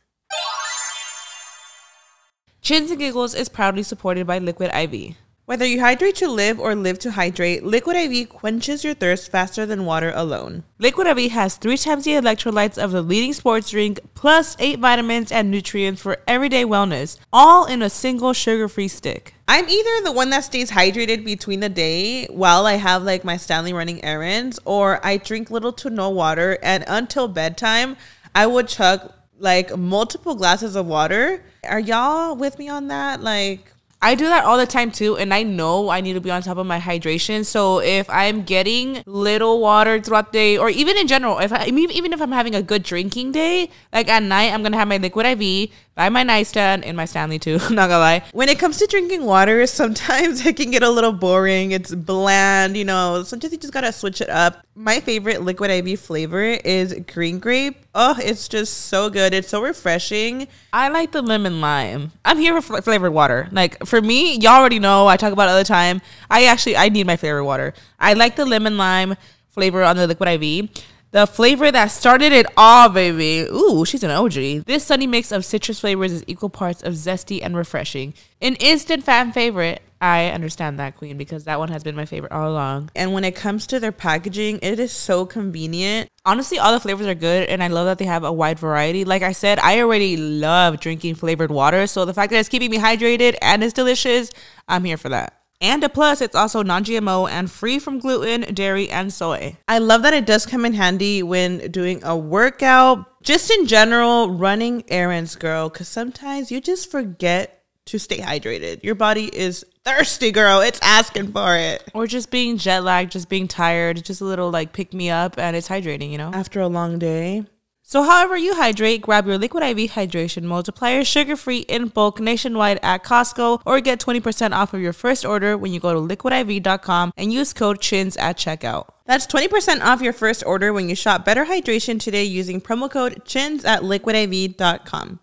Chins and Giggles is proudly supported by Liquid IV. Whether you hydrate to live or live to hydrate, Liquid IV quenches your thirst faster than water alone. Liquid IV has 3 times the electrolytes of the leading sports drink, plus 8 vitamins and nutrients for everyday wellness, all in a single sugar-free stick. I'm either the one that stays hydrated between the day while I have like my Stanley running errands, or I drink little to no water, and until bedtime, I would chug like multiple glasses of water. Are y'all with me on that? Like, I do that all the time too, and I know I need to be on top of my hydration. So if I'm getting little water throughout the day, or even in general, even if I'm having a good drinking day, like at night, I'm gonna have my Liquid IV by my nightstand, and my Stanley too, I'm not gonna lie. When it comes to drinking water, sometimes it can get a little boring. It's bland, you know, sometimes you just gotta switch it up. My favorite Liquid IV flavor is green grape. Oh, it's just so good. It's so refreshing. I like the lemon lime. I'm here for flavored water. Like, for me, y'all already know, I talk about it all the time. I need my flavored water. I like the lemon lime flavor on the Liquid IV. The flavor that started it all, baby. Ooh, she's an OG. This sunny mix of citrus flavors is equal parts of zesty and refreshing. An instant fan favorite. I understand that, queen, because that one has been my favorite all along. And when it comes to their packaging, it is so convenient. Honestly, all the flavors are good, and I love that they have a wide variety. Like I said, I already love drinking flavored water, so the fact that it's keeping me hydrated and it's delicious, I'm here for that. And a plus, it's also non-GMO and free from gluten, dairy, and soy. I love that it does come in handy when doing a workout. Just in general, running errands, girl, because sometimes you just forget to stay hydrated. Your body is thirsty, girl. It's asking for it. Or just being jet lagged, just being tired, just a little like pick me up, and it's hydrating, you know? After a long day. So however you hydrate, grab your Liquid IV Hydration Multiplier, sugar-free in bulk nationwide at Costco, or get 20% off of your first order when you go to liquidiv.com and use code CHINS at checkout. That's 20% off your first order when you shop Better Hydration today using promo code CHINS at liquidiv.com.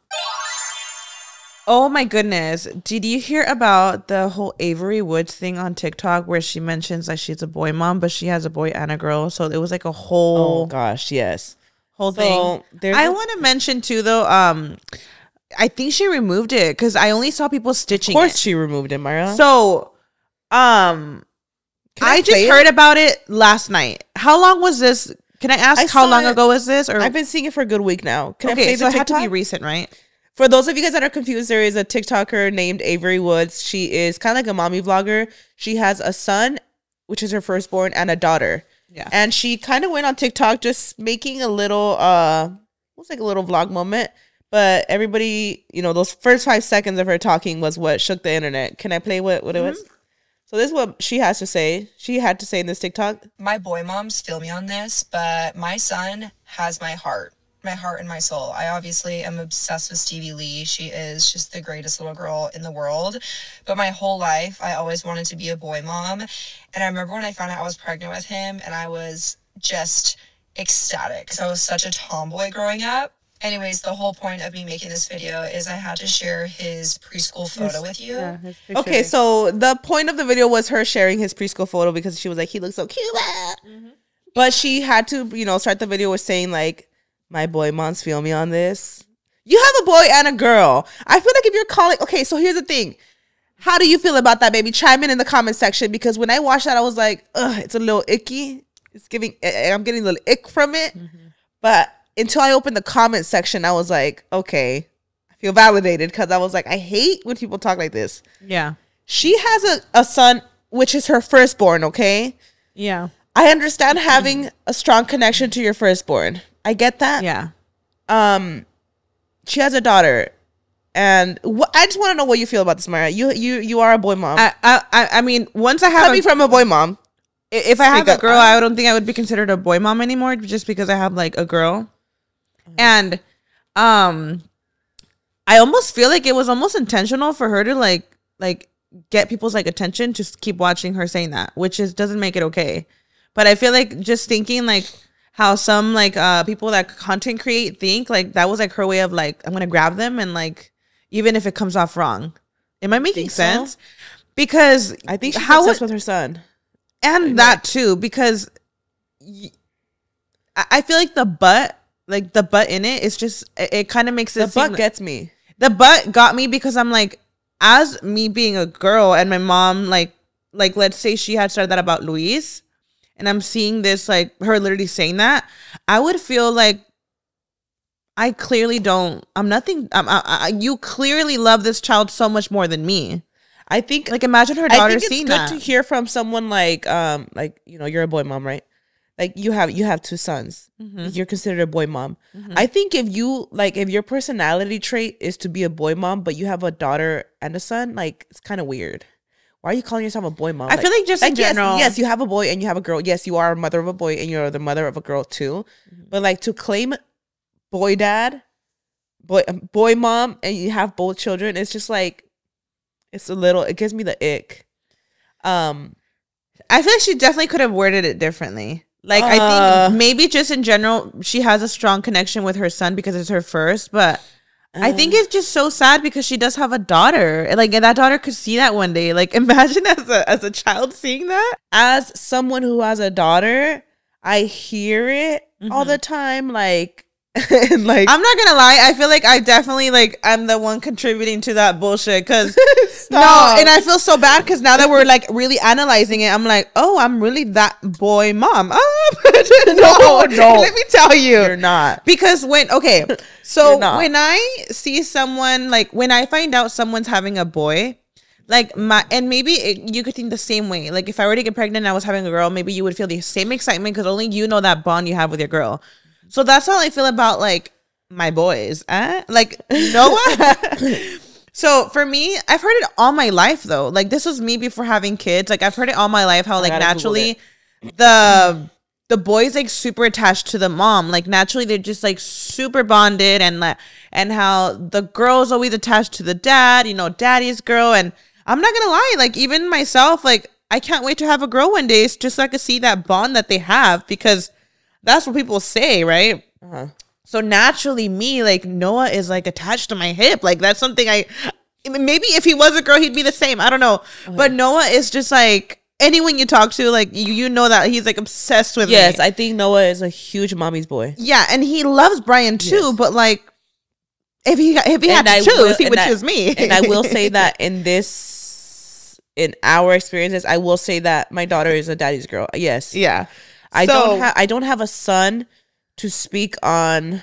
Oh my goodness. Did you hear about the whole Avery Woods thing on TikTok where she mentions that she's a boy mom, but she has a boy and a girl? So it was like a whole... Oh gosh, yes. Whole thing. I want to mention too, though. I think she removed it because I only saw people stitching. Of course, she removed it, Mayra. So, I just heard about it last night. How long was this Can I ask how long ago is this? Or I've been seeing it for a good week now. Can okay, so it had to be recent, right? For those of you guys that are confused, there is a TikToker named Avery Woods. She is kind of like a mommy vlogger. She has a son, which is her firstborn, and a daughter. Yeah. And she kind of went on TikTok just making a little, it was like a little vlog moment. But everybody, you know, those first 5 seconds of her talking was what shook the internet. Can I play what it was? So this is what she has to say. She had to say in this TikTok. My boy moms feel me on this, but my son has my heart and my soul. I obviously am obsessed with Stevie Lee. She is just the greatest little girl in the world. But my whole life, I always wanted to be a boy mom. And I remember when I found out I was pregnant with him, and I was just ecstatic because I was such a tomboy growing up. Anyways, the whole point of me making this video is I had to share his preschool photo with you. Yeah, okay, so the point of the video was her sharing his preschool photo because she was like, he looks so cute. But she had to, you know, start the video with saying like, my boy moms feel me on this. You have a boy and a girl. I feel like if you're calling, okay, so here's the thing. How do you feel about that, baby? Chime in the comment section, because when I watched that, I was like, ugh, it's a little icky. I'm getting a little ick from it. But until I opened the comment section, I was like, okay, I feel validated, because I was like, I hate when people talk like this. Yeah. She has a son, which is her firstborn, okay? Yeah. I understand having a strong connection to your firstborn. I get that. Yeah. She has a daughter, and I just want to know what you feel about this, Mayra. You are a boy mom. I mean, once I have coming from a boy mom, if I have a girl, I don't think I would be considered a boy mom anymore, just because I have like a girl. And I almost feel like it was almost intentional for her to like get people's like attention to keep watching her saying that, which doesn't make it okay. But I feel like just thinking like how some like people that content create think like that was like her way of like, I'm gonna grab them, and like even if it comes off wrong. Am I making sense? So? Because I think she's obsessed with her son. And that too, because I feel like the butt in it is just, it kind of makes it the butt gets me. The butt got me because I'm like, as me being a girl and my mom like let's say she had started that about Luis, and I'm seeing this like her literally saying that, I would feel like I clearly don't. I'm nothing. You clearly love this child so much more than me. I think like imagine her daughter seeing that. It's good to hear from someone like you know, you're a boy mom, right? Like you have 2 sons. You're considered a boy mom. I think if your personality trait is to be a boy mom, but you have a daughter and a son, like it's kind of weird. Why are you calling yourself a boy mom? I feel like just in general. Yes, you have a boy and you have a girl. Yes, you are a mother of a boy and you're the mother of a girl too. But like to claim boy dad, boy mom, and you have both children, it's just like, it gives me the ick. I feel like she definitely could have worded it differently. Like I think maybe just in general, she has a strong connection with her son because it's her first, but I think it's just so sad because she does have a daughter. Like that daughter could see that one day. Like imagine as a child seeing that. As someone who has a daughter, I hear it all the time. Like, and like I'm not gonna lie, I feel like I definitely like I'm the one contributing to that bullshit because no, and I feel so bad because now that we're like really analyzing it, I'm like, oh, I'm really that boy mom. No, let me tell you, you're not. Because when when I see someone, like when I find out someone's having a boy, like and maybe you could think the same way. Like if I were to get pregnant and I was having a girl, maybe you would feel the same excitement because only you know that bond you have with your girl. So that's how I feel about like my boys. Like Noah. So for me, I've heard it all my life though. Like this was me before having kids. Like I've heard it all my life how like naturally the boys like super attached to the mom. Like naturally they're just like super bonded, and how the girl's always attached to the dad, you know, daddy's girl. And I'm not gonna lie, like even myself, like I can't wait to have a girl one day just so I can see that bond that they have, because that's what people say, right? So naturally me, like Noah is like attached to my hip. Like that's something maybe if he was a girl, he'd be the same. I don't know. But Noah is just like, anyone you talk to, like you know that he's like obsessed with me. Yes, I think Noah is a huge mommy's boy. Yeah, and he loves Brian too, but like if he had to choose, he would choose me. And I will say that in our experiences, I will say that my daughter is a daddy's girl. Yes. Yeah. I don't have a son to speak on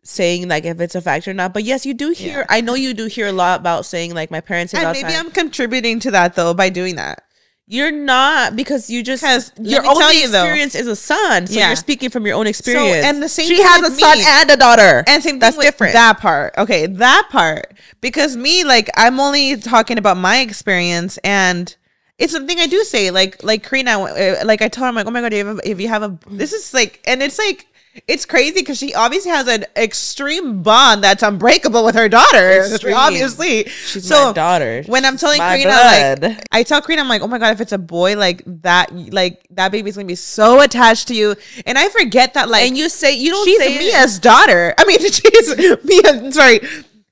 saying like if it's a factor or not, but yes, you do hear. I know you do hear a lot about saying like my parents. And maybe I'm contributing to that though by doing that. You're not, because you just your only experience is a son, so you're speaking from your own experience. So, and the same. She has a son and a daughter, and same thing that's with different. That part, okay, that part, because me, like, I'm only talking about my experience, and it's something I do say, like Karina, like I tell her, I'm like, oh my god, if you have a, this is like, and it's like. It's crazy because she obviously has an extreme bond that's unbreakable with her daughter. Extreme. Obviously, she's my daughter. When I'm telling Karina, like, I tell Karina, I'm like, oh my god, if it's a boy, like that baby's gonna be so attached to you. And I forget that, like, and you don't. She's say Mia's daughter. I mean, she's Mia. Sorry,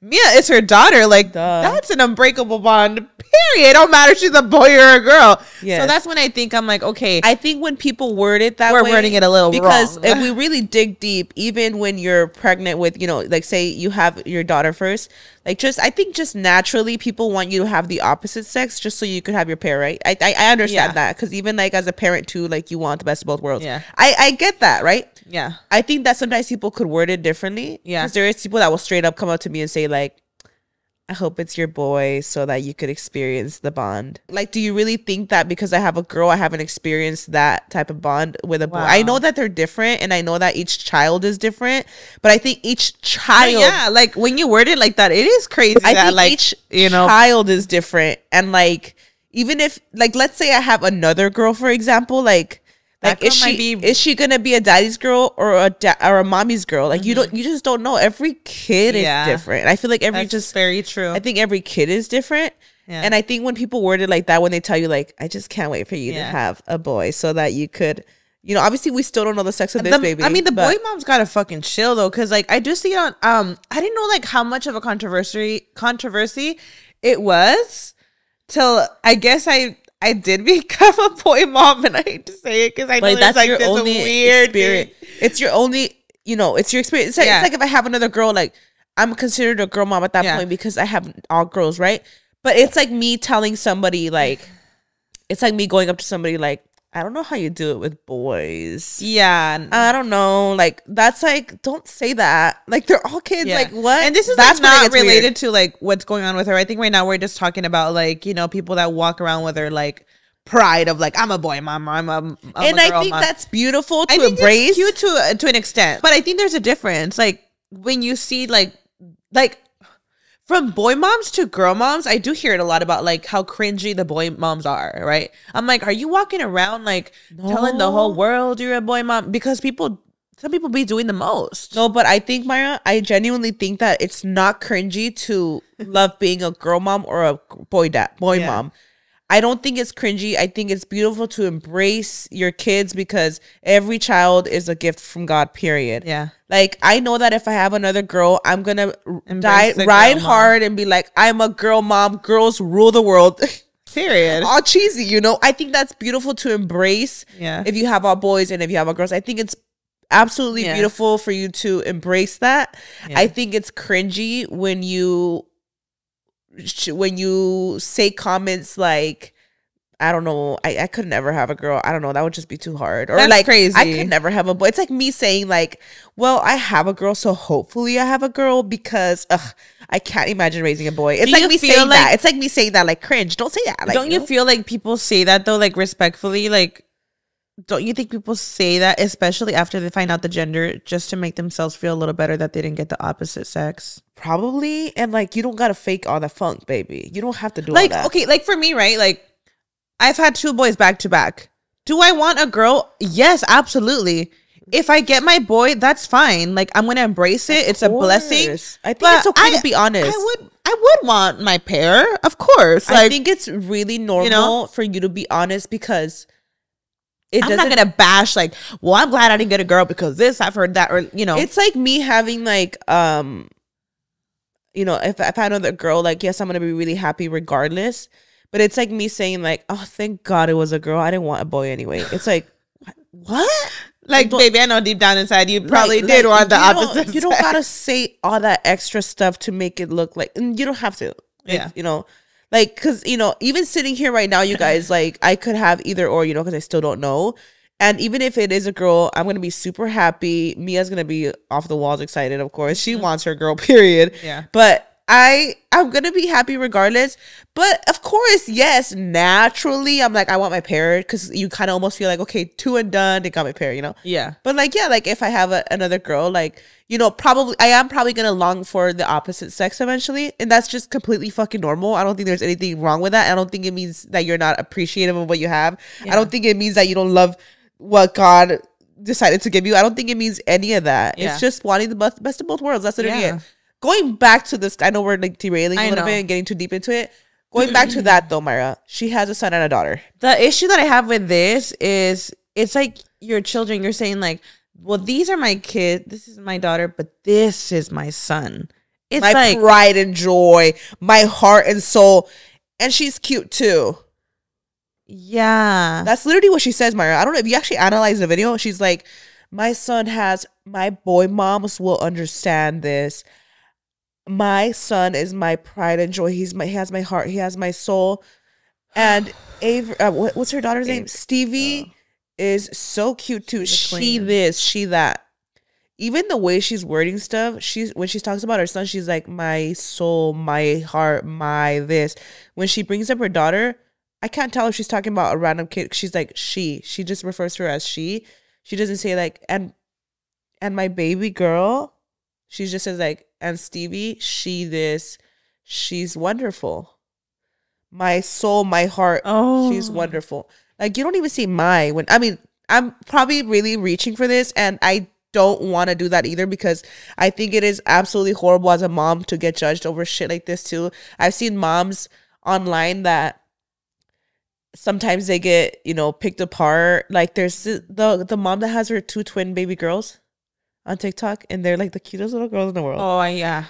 Mia is her daughter. Like, that's an unbreakable bond. Period. It don't matter if she's a boy or a girl. Yes. So that's when I think I'm like, okay. I think when people word it that way, we're wording it a little because wrong. If we really dig deep, even when you're pregnant with, like say you have your daughter first, like I think just naturally people want you to have the opposite sex just so you could have your pair, right? I understand that, because even like as a parent too, like you want the best of both worlds. Yeah, I get that, right? Yeah, I think that sometimes people could word it differently. Yeah, because there is people that will straight up come up to me and say like, I hope it's your boy so that you could experience the bond. Like, do you really think that because I have a girl, I haven't experienced that type of bond with a boy? I know that they're different, and I know that each child is different, but I think each child... Yeah, like, when you word it like that, it is crazy. I think like, each child is different. And, like, even if... Like, let's say I have another girl, for example, like is she gonna be a daddy's girl or a mommy's girl? Like, you just don't know. Every kid is different. I feel like that's very true. I think every kid is different. Yeah. And I think when people word it like that, when they tell you like, I just can't wait for you to have a boy so that you could, obviously we still don't know the sex of this baby. I mean, the boy mom's gotta fucking chill though, because like I do see it on I didn't know like how much of a controversy it was till I guess I did become a boy mom, and I hate to say it because I know like, that's like your only weird experience. It's your only, it's your experience. It's like if I have another girl, like I'm considered a girl mom at that point because I have all girls, right? But it's like me telling somebody, like, it's like me going up to somebody like, I don't know how you do it with boys. Yeah. I don't know. Like, that's like, don't say that. Like, they're all kids. Like, what? And this is that's like not related to like what's going on with her. I think right now we're just talking about like, people that walk around with their like pride of like, I'm a boy mom, I'm a girl I think mom. That's beautiful to embrace. It's cute to an extent. But I think there's a difference. Like, when you see like from boy moms to girl moms, I do hear it a lot about like how cringy the boy moms are, right? I'm like, are you walking around like telling the whole world you're a boy mom? Because some people be doing the most. No, but I think, Mayra, I genuinely think that it's not cringy to love being a girl mom or a boy mom. I don't think it's cringy. I think it's beautiful to embrace your kids because every child is a gift from God, period. Yeah. Like, I know that if I have another girl, I'm going to ride hard and be like, I'm a girl mom. Girls rule the world. Period. All cheesy, I think that's beautiful to embrace. Yeah. If you have all boys and if you have all girls, I think it's absolutely beautiful for you to embrace that. Yeah. I think it's cringy when you say comments like, I don't know, I could never have a girl. I don't know, that would just be too hard. Or that's like crazy. I could never have a boy. It's like me saying like, well, I have a girl, so hopefully I have a girl because I can't imagine raising a boy. It's like me saying that. It's like me saying that, like, cringe. Don't say that. Like, don't you feel like people say that though, like, respectfully? Like, don't you think people say that, especially after they find out the gender, just to make themselves feel a little better that they didn't get the opposite sex? Probably. And like, you don't gotta fake all the funk, baby. You don't have to do like all that. Okay, like for me, right? Like, I've had 2 boys back to back. Do I want a girl? Yes, absolutely. If I get my boy, that's fine. Like, I'm gonna embrace it. It's a blessing. I think it's okay to be honest. I would want my pair, of course. Like, I think it's really normal for you to be honest because I'm not gonna bash like, well, I'm glad I didn't get a girl because this, I've heard that, or it's like me having like if I had another girl, like, yes, I'm gonna be really happy regardless. But it's like me saying like, oh, thank God it was a girl. I didn't want a boy anyway. It's like, what? Like, baby, I know deep down inside you probably did want the opposite. You don't gotta say all that extra stuff to make it look like, and you don't have to. Yeah. Like, because, even sitting here right now, you guys, like, I could have either or, because I still don't know. And even if it is a girl, I'm gonna be super happy. Mia's gonna be off the walls excited, of course. She wants her girl, period. Yeah. But I'm gonna be happy regardless. But of course, yes, naturally, I'm like, I want my pair, because you kind of almost feel like, okay, two and done, they got my pair, you know? Yeah. But like, yeah, like if I have another girl, like, you know, I am probably gonna long for the opposite sex eventually, and that's just completely fucking normal. I don't think there's anything wrong with that. I don't think it means that you're not appreciative of what you have. Yeah. I don't think it means that you don't love what God decided to give you. I don't think it means any of that. Yeah. It's just wanting the best of both worlds. That's literally it. Going back to this, I know we're like derailing a little bit and getting too deep into it. Going back to that though, Mayra, she has a son and a daughter. The issue that I have with this is it's like your children. You're saying like, well, these are my kids. This is my daughter, but this is my son. It's my like pride and joy, my heart and soul. And she's cute too. Yeah. That's literally what she says, Mayra. I don't know if you actually analyze the video. She's like, my son has, my boy moms will understand this. My son is my pride and joy. He has my heart. He has my soul. And what's her daughter's name? Stevie is so cute too. She this, she that. Even the way she's wording stuff, when she talks about her son, she's like, my soul, my heart, my this. When she brings up her daughter, I can't tell if she's talking about a random kid. She's like, she just refers to her as she. She doesn't say like, and my baby girl. She just says like, and Stevie, she's wonderful. My soul, my heart, she's wonderful. Like, you don't even see I'm probably really reaching for this, and I don't want to do that either, because I think it is absolutely horrible as a mom to get judged over shit like this too. I've seen moms online that sometimes they get, you know, picked apart. Like there's the mom that has her 2 twin baby girls on TikTok, and they're like the cutest little girls in the world. Oh yeah.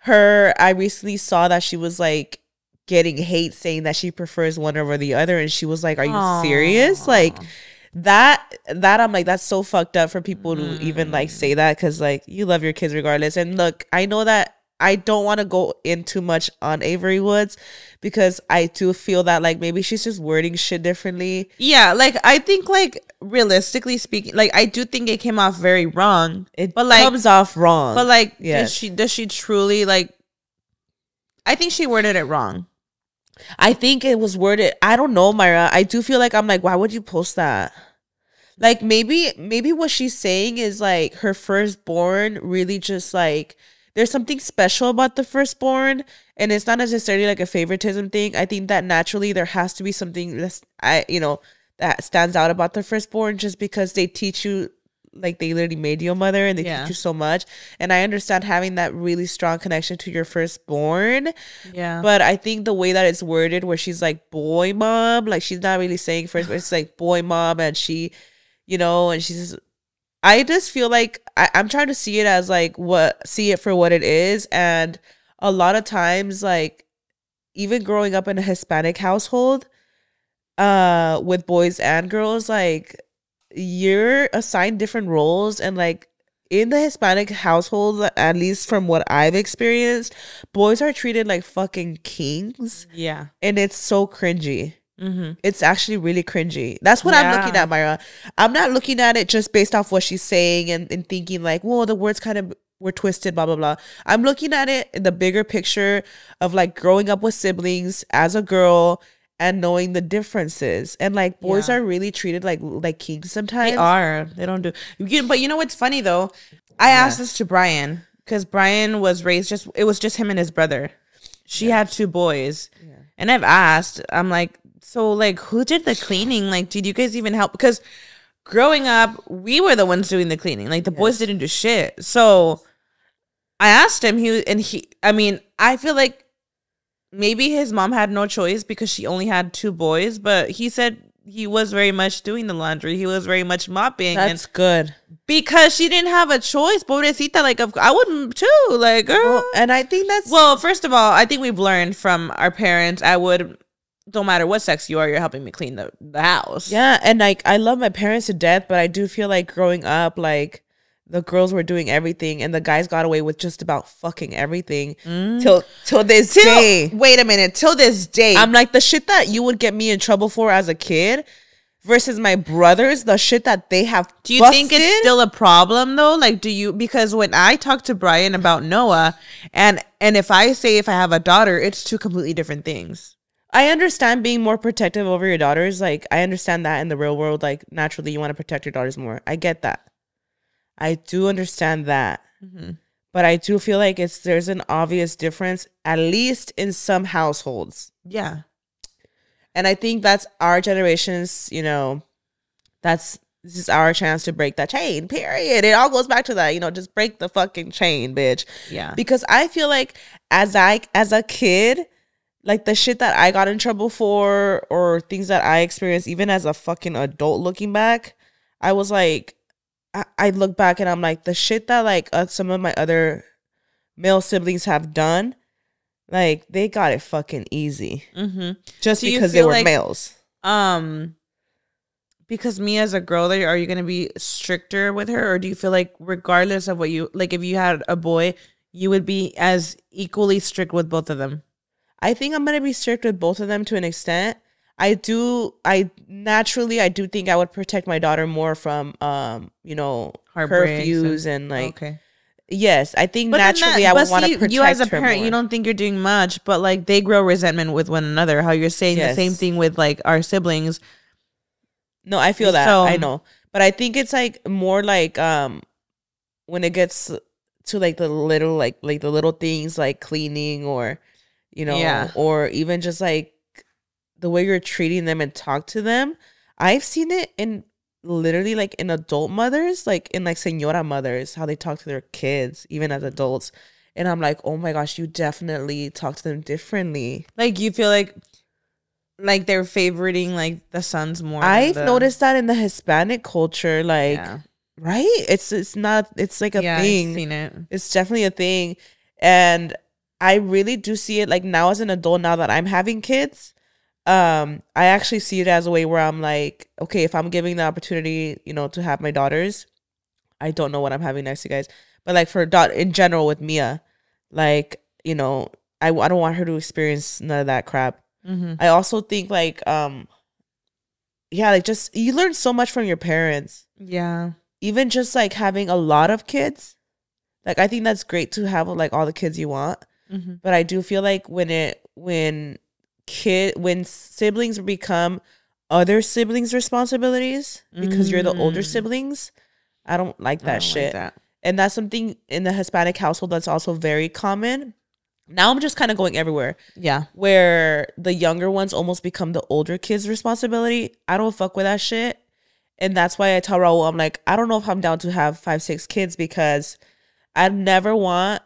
I recently saw that she was like getting hate saying that she prefers one over the other, and she was like, are you serious? Like that I'm like, that's so fucked up for people to even like say that, because like you love your kids regardless. And look, I know that I don't want to go in too much on Avery Woods, because I do feel that like maybe she's just wording shit differently. Yeah, like I think like realistically speaking, like I do think it came off very wrong. But like comes off wrong. But like, does she truly like? I think she worded it wrong. I think it was worded. I don't know, Mayra. I do feel like I'm like, why would you post that? Like maybe what she's saying is like her firstborn really just like, there's something special about the firstborn, and it's not necessarily like a favoritism thing. I think that naturally there has to be something that stands out about the firstborn, just because they teach you, like they literally made you a mother, and they teach you so much. And I understand having that really strong connection to your firstborn. Yeah. But I think the way that it's worded, where she's like boy mom, like she's not really saying first, but it's like boy mom, and she, you know, and she's. I just feel like I'm trying to see it as like see it for what it is. And a lot of times, like even growing up in a Hispanic household, with boys and girls, like you're assigned different roles. And like in the Hispanic household, at least from what I've experienced, boys are treated like fucking kings. Yeah. And it's so cringy. Mm-hmm. It's actually really cringy. That's what I'm looking at, Mayra. I'm not looking at it just based off what she's saying and thinking like, whoa, the words kind of were twisted, blah, blah, blah. I'm looking at it in the bigger picture of like growing up with siblings as a girl and knowing the differences. And like boys are really treated like kings sometimes. They are. They don't do. But you know what's funny though? I asked this to Brian, because Brian was raised it was just him and his brother. She had 2 boys. Yeah. And I've asked, I'm like, so, like, who did the cleaning? Like, did you guys even help? Because growing up, we were the ones doing the cleaning. Like, the boys didn't do shit. So, I asked him, I feel like maybe his mom had no choice because she only had 2 boys. But he said he was very much doing the laundry. He was very much mopping. That's good. Because she didn't have a choice. Pobrecita, like, I wouldn't too. Like, girl. Well, and I think that's... Well, first of all, I think we've learned from our parents, don't matter what sex you are, you're helping me clean the house. Yeah, and like I love my parents to death, but I do feel like growing up, like the girls were doing everything and the guys got away with just about fucking everything till this day. Wait a minute, till this day. I'm like, the shit that you would get me in trouble for as a kid, versus my brothers, the shit that they have. Do you think it's still a problem though? Like, because when I talk to Brian about Noah, and if I have a daughter, it's two completely different things. I understand being more protective over your daughters. Like, I understand that in the real world, like, naturally you want to protect your daughters more. I get that. I do understand that. Mm-hmm. But I do feel like there's an obvious difference, at least in some households. Yeah. And I think that's our generation's, this is our chance to break that chain, period. It all goes back to that, just break the fucking chain, bitch. Yeah. Because I feel like as a kid, like the shit that I got in trouble for or things that I experienced, even as a fucking adult looking back, I was like, I look back and I'm like, the shit that like some of my other male siblings have done, like they got it fucking easy. Mm-hmm. Just because they were males. Because me as a girl, are you going to be stricter with her? Or do you feel like regardless of what if you had a boy, you would be as equally strict with both of them? I think I'm going to be strict with both of them to an extent. I do think I would protect my daughter more from, curfews and like, okay. Yes, I think naturally I would want to protect her. You as a parent, you don't think you're doing much, but like they grow resentment with one another. How you're saying the same thing with like our siblings. No, I feel that. I know. But I think it's like more like, when it gets to like the little, like the little things like cleaning or, or even just like the way you're treating them and talk to them. I've seen it in literally like in adult mothers, like in like señora mothers, how they talk to their kids, even as adults. And I'm like, oh my gosh, you definitely talk to them differently. Like you feel like they're favoriting like the sons more. I've noticed that in the Hispanic culture, like, right? It's like a thing. I've seen it. It's definitely a thing. And I really do see it like now as an adult, now that I'm having kids. I actually see it as a way where I'm like, okay, if I'm giving the opportunity, to have my daughters, I don't know what I'm having next, you guys, but like for in general with Mia, like, I don't want her to experience none of that crap. Mm-hmm. I also think like, like just you learn so much from your parents. Yeah. Even just like having a lot of kids, like I think that's great to have like all the kids you want. Mm-hmm. But I do feel like when siblings become other siblings' responsibilities because you're the older siblings, I don't like that shit. Like that. And that's something in the Hispanic household that's also very common. Now I'm just kind of going everywhere. Yeah. Where the younger ones almost become the older kids' responsibility. I don't fuck with that shit. And that's why I tell Raul, I'm like, I don't know if I'm down to have 5-6 kids because I never want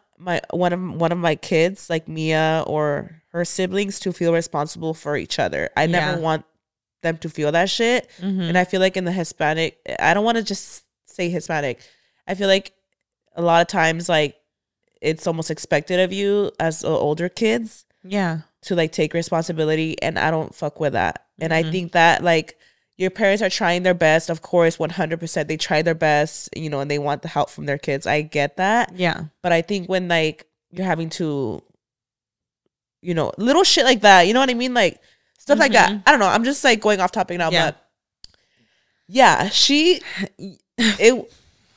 one of my kids, like Mia or her siblings, to feel responsible for each other. I never want them to feel that shit. Mm-hmm. And I feel like in the Hispanic, I don't want to just say Hispanic. I feel like a lot of times, like, it's almost expected of you as older kids. Yeah. To like take responsibility. And I don't fuck with that. And I think that like your parents are trying their best. Of course, 100%. They try their best, and they want the help from their kids. I get that. Yeah. But I think when like you're having to, little shit like that, you know what I mean? Like stuff like that. I don't know. I'm just like going off topic now, but yeah, I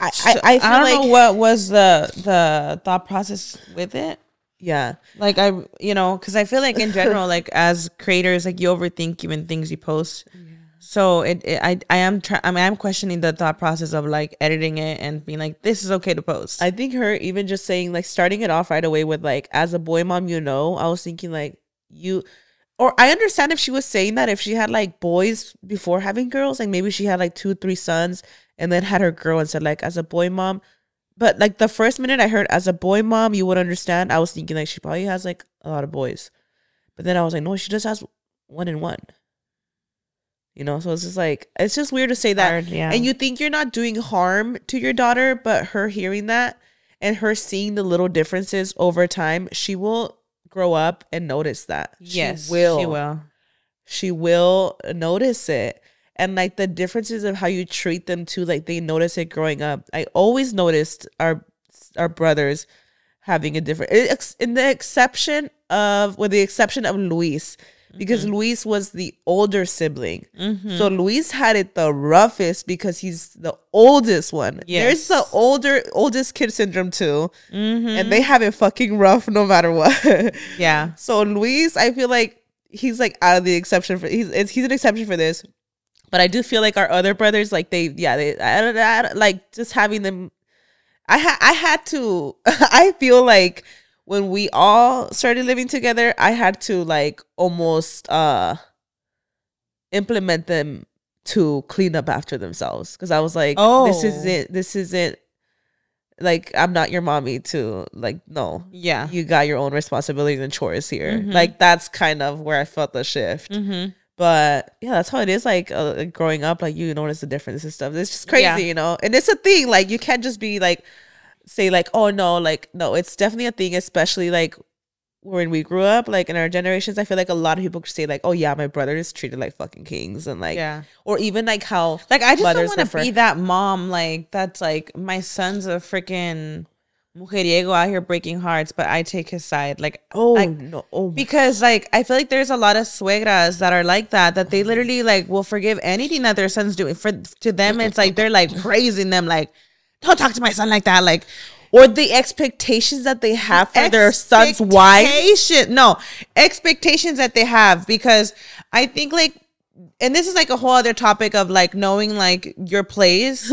don't know what was the thought process with it. Yeah. Like because I feel like in general, like as creators, like you overthink even things you post. Yeah. So I am questioning the thought process of like editing it and being like, this is okay to post. I think her even just saying like starting it off right away with like, as a boy mom, I was thinking like or I understand if she was saying that if she had like boys before having girls, like maybe she had like 2-3 sons and then had her girl and said like as a boy mom. But like the first minute I heard as a boy mom, you would understand. I was thinking like she probably has like a lot of boys. But then I was like, no, she just has 1 and 1. So it's just like, it's just weird to say that. Hard, yeah. And you think you're not doing harm to your daughter, but her hearing that and her seeing the little differences over time, she will grow up and notice that. Yes, She will notice it. And like the differences of how you treat them too, like they notice it growing up. I always noticed our brothers having a different, with the exception of Luis. because Luis was the older sibling. So Luis had it the roughest because he's the oldest one. There's the oldest kid syndrome too. And they have it fucking rough no matter what. Yeah. So Luis, I feel like he's like out of the exception for he's an exception for this. But I do feel like our other brothers, like I like just having them. I had to. I feel like when we all started living together, I had to like almost implement them to clean up after themselves, because I was like, this isn't like, I'm not your mommy to like, no, you got your own responsibilities and chores here. Like that's kind of where I felt the shift. But yeah, that's how it is. Like growing up, like you notice the difference and stuff. It's just crazy, you know. And it's a thing. Like you can't just be like, say like, oh no, like no. It's definitely a thing, especially like when we grew up. Like in our generations, I feel like a lot of people could say like, oh yeah, my brother is treated like fucking kings, and like, or even like how like I just don't want to be that mom. Like that's like my son's a freaking mujeriego out here breaking hearts, but I take his side. Like, because like I feel like there's a lot of suegras that are like that they literally like will forgive anything that their son's doing. To them, it's like they're like praising them, like, don't talk to my son like that, like, or the expectations that they have for their son's wife. Expectations that they have, because I think like, and this is like a whole other topic of like knowing like your place,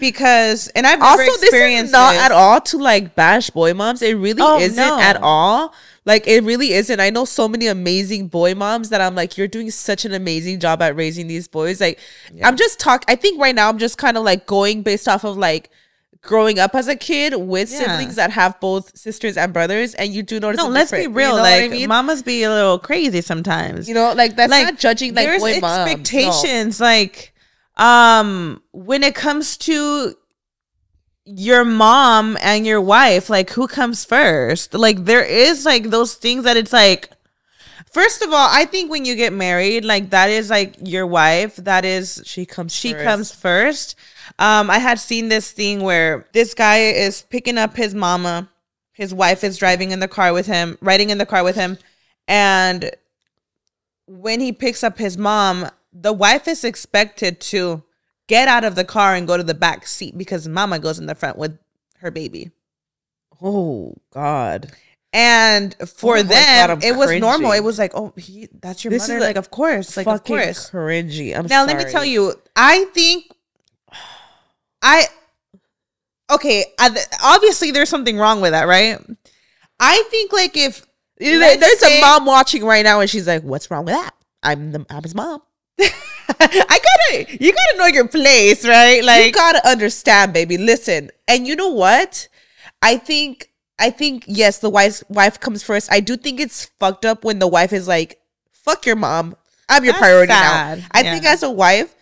because, and I've never also this is not at all to like bash boy moms. It really isn't at all. Like it really isn't. I know so many amazing boy moms that I'm like, you're doing such an amazing job at raising these boys. Like I'm just I think right now I'm just kind of like going based off of like growing up as a kid with siblings that have both sisters and brothers, and you do notice. No, let's be real. You know, like, I mean? Mamas be a little crazy sometimes. You know, like that's like, not judging like there's boy moms. Expectations, like when it comes to your mom and your wife, like who comes first? Like there is like those things that it's like, first of all, I think when you get married, like that is like your wife. That is she comes first. I had seen this thing where this guy is picking up his mama. His wife is riding in the car with him. And when he picks up his mom, the wife is expected to get out of the car and go to the back seat because mama goes in the front with her baby. Oh, God. And for them, it was normal. It was like, oh, that's your mother? Like, of course. Like, of course. Cringy. Now, let me tell you, I think... obviously there's something wrong with that, right? I think like if there's a mom watching right now and she's like, what's wrong with that? I'm his mom. You gotta know your place, right? Like you gotta understand, baby. Listen, and you know what? I think yes, the wife comes first. I do think it's fucked up when the wife is like, fuck your mom, I'm your priority now. I think as a wife,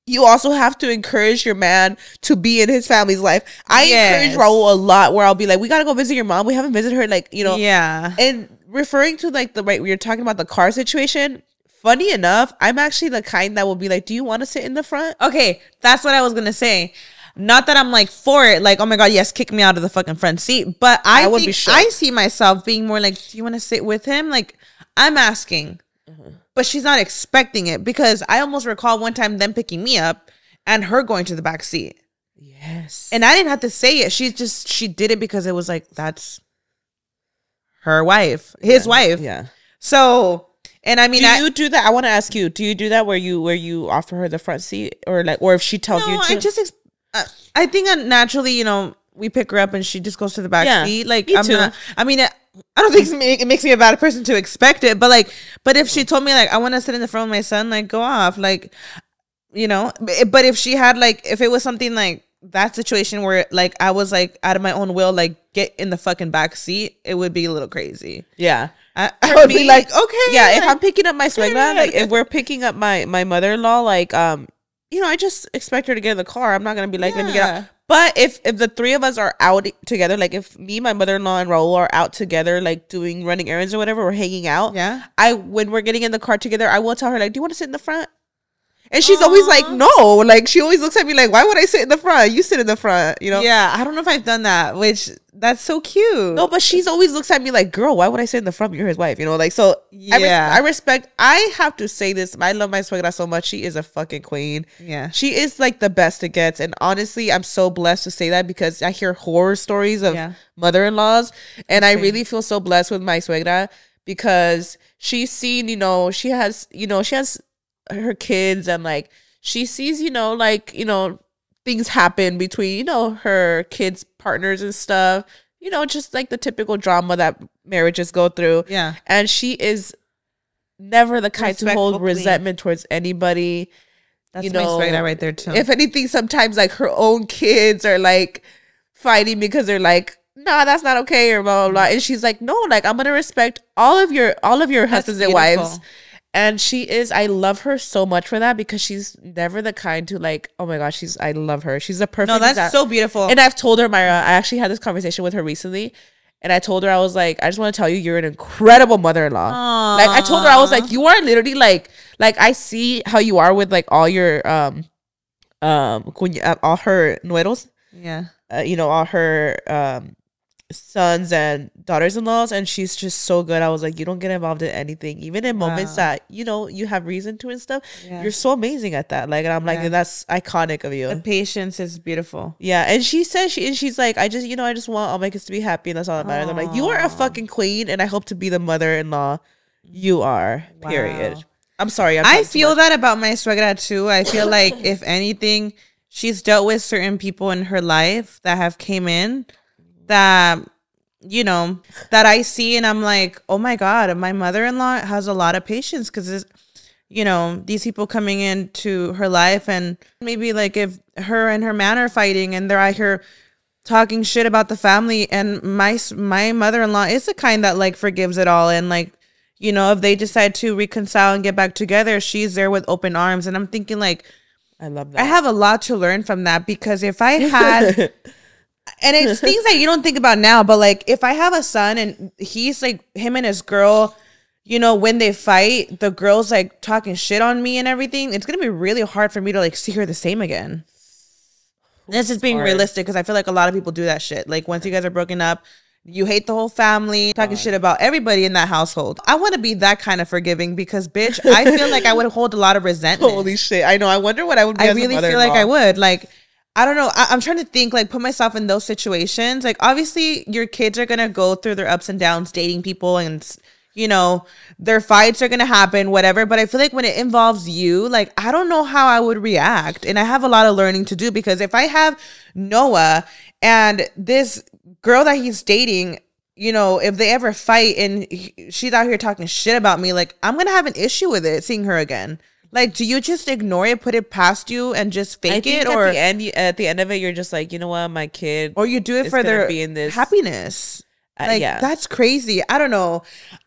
you also have to encourage your man to be in his family's life. I encourage Raul a lot, where I'll be like, we gotta go visit your mom. We haven't visited her, like, you know. Yeah. And referring to like we were talking about the car situation. Funny enough, I'm actually the kind that will be like, do you want to sit in the front? Okay, that's what I was gonna say. Not that I'm like for it, like, oh my God, yes, kick me out of the fucking front seat. But I would be shocked. I see myself being more like, do you want to sit with him? Like, I'm asking. But she's not expecting it, because I almost recall one time them picking me up and her going to the back seat. Yes. And I didn't have to say it. She did it because it was like, that's her wife, his wife. Yeah. So, and I mean, do you do that? I want to ask you, do you do that where you offer her the front seat, or if she tells you to? I think naturally, you know, we pick her up and she just goes to the back seat. Like, I don't think it makes me a bad person to expect it, but if she told me like, I want to sit in the front with my son, like, go off, like, you know. But if she had like, if it was something like that situation where like I was like out of my own will, like, get in the fucking back seat, it would be a little crazy. Yeah. I would be like, okay. Yeah, if I'm picking up my suegra, like if we're picking up my mother-in-law, like, you know, I just expect her to get in the car. I'm not going to be like, let me get out. But if the three of us are out together, like if me, my mother-in-law, and Raul are out together, like running errands or whatever, we're hanging out. Yeah. When we're getting in the car together, I will tell her like, do you want to sit in the front? And she's always like, no. Like she always looks at me like, why would I sit in the front? You sit in the front, you know? Yeah. I don't know if I've done that, which That's so cute. No, but she's always looks at me like, girl, why would I sit in the front? You're his wife, you know? Like, so yeah. I respect, I have to say this. I love my suegra so much. She is a fucking queen. Yeah. She is like the best it gets. And honestly, I'm so blessed to say that because I hear horror stories of mother-in-laws. And I really feel so blessed with my suegra because she's seen, she has her kids and like, she sees, things happen between, her kids' partners and stuff, just like the typical drama that marriages go through. Yeah. And she is never the kind to hold resentment towards anybody. That's my suegra right there too. If anything, sometimes like her own kids are like fighting because they're like, nah, that's not okay, or blah, blah, blah. And she's like, no, like I'm going to respect all of your husbands and wives. And I love her so much for that because she's never the kind to like, oh my gosh, I love her. She's a perfect. No, that's so beautiful. And I've told her, Mayra, I actually had this conversation with her recently. And I told her, I was like, I just want to tell you, you're an incredible mother-in-law. Aww. Like I told her, I was like, you are literally like I see how you are with like all your, all her nueros. Yeah. All her, sons and daughters-in-laws, and she's just so good. I was like, you don't get involved in anything, even in moments that you have reason to and stuff. You're so amazing at that. Like, and I'm like, that's iconic of you. The patience is beautiful. Yeah. And she says she's like, I just want all my kids to be happy, and that's all that matters. I'm like, you are a fucking queen, and I hope to be the mother-in-law you are. Period. I'm sorry. I feel that about my suegra too. I feel like if anything, she's dealt with certain people in her life that have came in that that I see, and I'm like, oh my God, my mother-in-law has a lot of patience because these people coming into her life, and maybe like if her and her man are fighting and they're out here talking shit about the family, and my mother-in-law is the kind that like forgives it all, and like if they decide to reconcile and get back together, she's there with open arms. And I'm thinking like, I love that. I have a lot to learn from that, because if I had and it's things that you don't think about now, but like if I have a son and he's like, him and his girl, when they fight, the girl's like talking shit on me and everything, it's going to be really hard for me to like see her the same again. This is being realistic, because I feel like a lot of people do that shit. Like once you guys are broken up, you hate the whole family, talking shit about everybody in that household. I want to be that kind of forgiving, because bitch, I feel like I would hold a lot of resentment. Holy shit. I know. I wonder what I would be. I really feel like I would. Like, I don't know. I'm trying to think, like, put myself in those situations. Like, obviously, your kids are going to go through their ups and downs dating people, and, their fights are going to happen, whatever. But I feel like when it involves you, like, I don't know how I would react. And I have a lot of learning to do, because if I have Noah and this girl that he's dating, if they ever fight and she's out here talking shit about me, like, I'm going to have an issue with it, seeing her again. Like, do you just ignore it, put it past you, and just fake it? Or at the end of it, you're just like, you know what, my kid, or you do it for their happiness. Like, that's crazy. I don't know.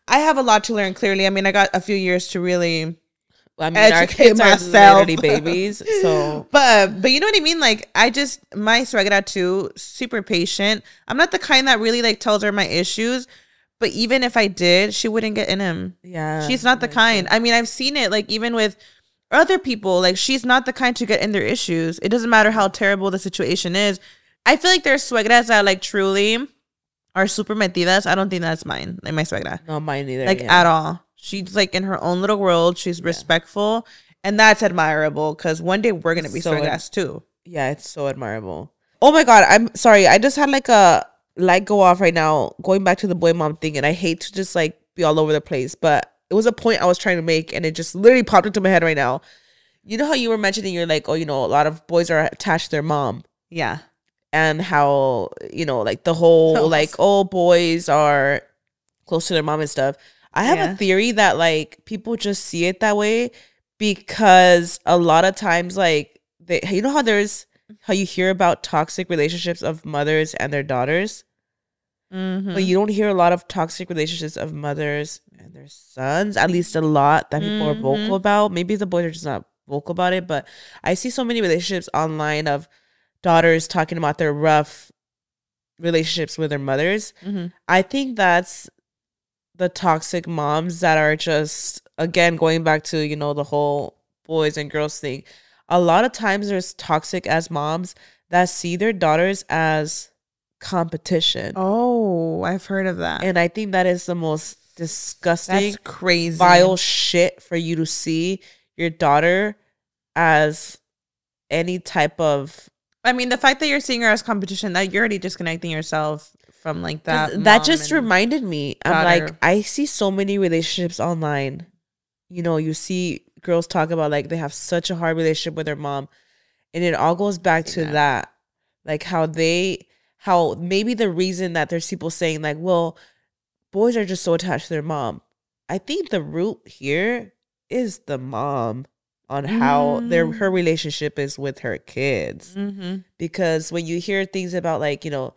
I have a lot to learn. Clearly, I mean, I got a few years to really. Our kids myself. Are literally babies, so. but you know what I mean. Like, my suegra too, super patient. I'm not the kind that really like tells her my issues. But even if I did, she wouldn't get in him. Yeah. She's not the kind. I mean, I've seen it, like, even with other people. Like, she's not the kind to get in their issues. It doesn't matter how terrible the situation is. I feel like there's suegras that, like, truly are super metidas. I don't think that's mine. Like, my suegra. No, mine either. Like, at all. She's, like, in her own little world. She's respectful. And that's admirable, because one day we're going to be suegras, too. Yeah, it's so admirable. Oh, my God. I'm sorry. I just had, like, a light go off right now, going back to the boy mom thing, and I hate to just like be all over the place, but it was a point I was trying to make, and it just literally popped into my head right now. You know how you were mentioning, you're like, oh, a lot of boys are attached to their mom. Yeah. And how, like the whole like, oh, boys are close to their mom and stuff. I have a theory that like people just see it that way, because a lot of times, like, how you hear about toxic relationships of mothers and their daughters, but you don't hear a lot of toxic relationships of mothers and their sons, at least a lot that people are vocal about. Maybe the boys are just not vocal about it, but I see so many relationships online of daughters talking about their rough relationships with their mothers. I think that's the toxic moms that are just, again, going back to, the whole boys and girls thing. A lot of times there's toxic as moms that see their daughters as competition. Oh, I've heard of that. And I think that is the most disgusting, that's crazy, vile shit for you to see your daughter as any type of. I mean, the fact that you're seeing her as competition, that you're already disconnecting yourself from like that. That just reminded me. daughter. I'm like, I see so many relationships online. You know, you see girls talk about like they have such a hard relationship with their mom, and it all goes back to that, like how maybe the reason that there's people saying like, well, boys are just so attached to their mom. I think the root here is the mom on how her relationship is with her kids. Because when you hear things about like, you know,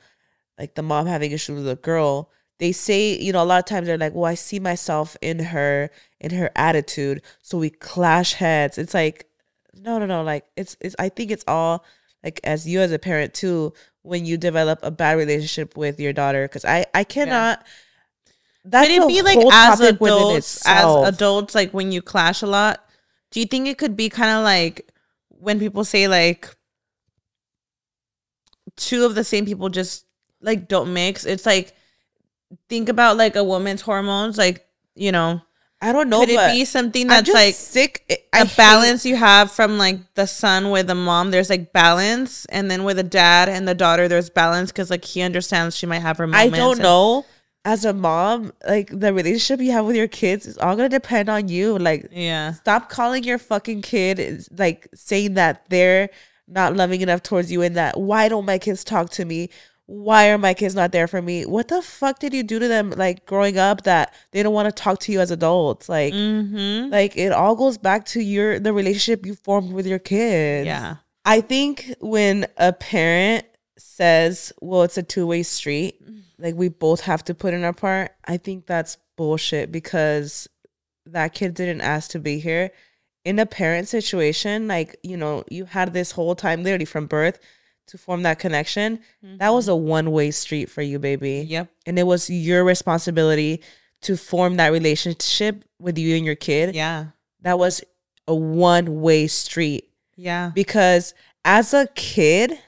like the mom having issues with a girl, they say, you know, a lot of times they're like, well, I see myself in her attitude, so we clash heads. It's like, no. Like it's I think it's all like, as you as a parent too, when you develop a bad relationship with your daughter, because I cannot. That's could it be like as adults, like when you clash a lot? Do you think it could be kind of like when people say like two of the same people just like don't mix? It's like, think about like a woman's hormones, like, you know, I don't know. Could it be something that's like sick? A balance you have from like the son with the mom, there's like balance, and then with the dad and the daughter, there's balance because like he understands she might have her moments. I don't know. As a mom, like the relationship you have with your kids is all gonna depend on you. Like, stop calling your fucking kid, like saying that they're not loving enough towards you, and that why don't my kids talk to me? Why are my kids not there for me? What the fuck did you do to them like growing up that they don't want to talk to you as adults? Like, like it all goes back to the relationship you formed with your kids. Yeah, I think when a parent says, well, it's a two-way street, like we both have to put in our part, I think that's bullshit, because that kid didn't ask to be here. In a parent situation, like, you know, you had this whole time literally from birth to form that connection. That was a one-way street for you, baby. Yep. And it was your responsibility to form that relationship with you and your kid. Yeah. That was a one-way street. Yeah. Because as a kid,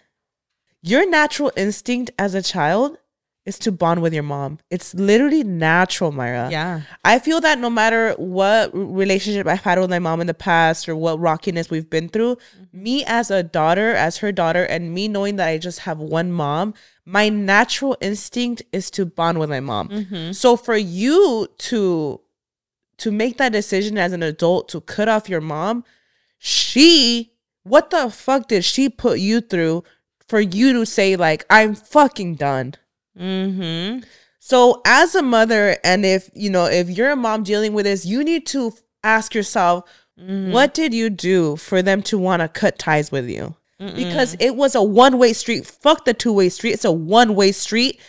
your natural instinct as a child is to bond with your mom. It's literally natural, Mayra. Yeah. I feel that no matter what relationship I've had with my mom in the past or what rockiness we've been through, me as a daughter, as her daughter, and me knowing that I just have one mom, my natural instinct is to bond with my mom. So for you to make that decision as an adult to cut off your mom, what the fuck did she put you through for you to say like, I'm fucking done? So as a mother, and if you're a mom dealing with this, you need to ask yourself, what did you do for them to want to cut ties with you? Because it was a one-way street. Fuck the two-way street. It's a one-way street.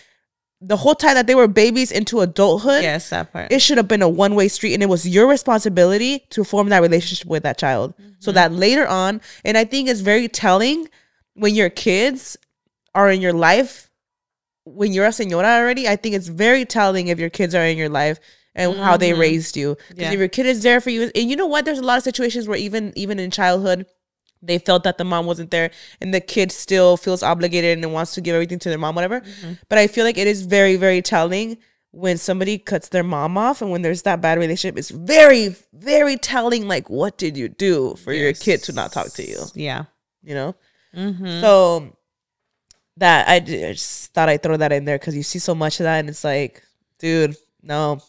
The whole time that they were babies into adulthood, yes, that part, it should have been a one-way street, and it was your responsibility to form that relationship with that child, so that later on, and I think it's very telling when your kids are in your life, when you're a señora already, I think it's very telling if your kids are in your life and how they raised you. Because if your kid is there for you, and you know what, there's a lot of situations where even in childhood, they felt that the mom wasn't there, and the kid still feels obligated and wants to give everything to their mom, whatever. But I feel like it is very, very telling when somebody cuts their mom off, and when there's that bad relationship, it's very, very telling. Like, what did you do for your kid to not talk to you? Yeah, you know. So that I just thought I'd throw that in there because you see so much of that, and it's like, dude, no.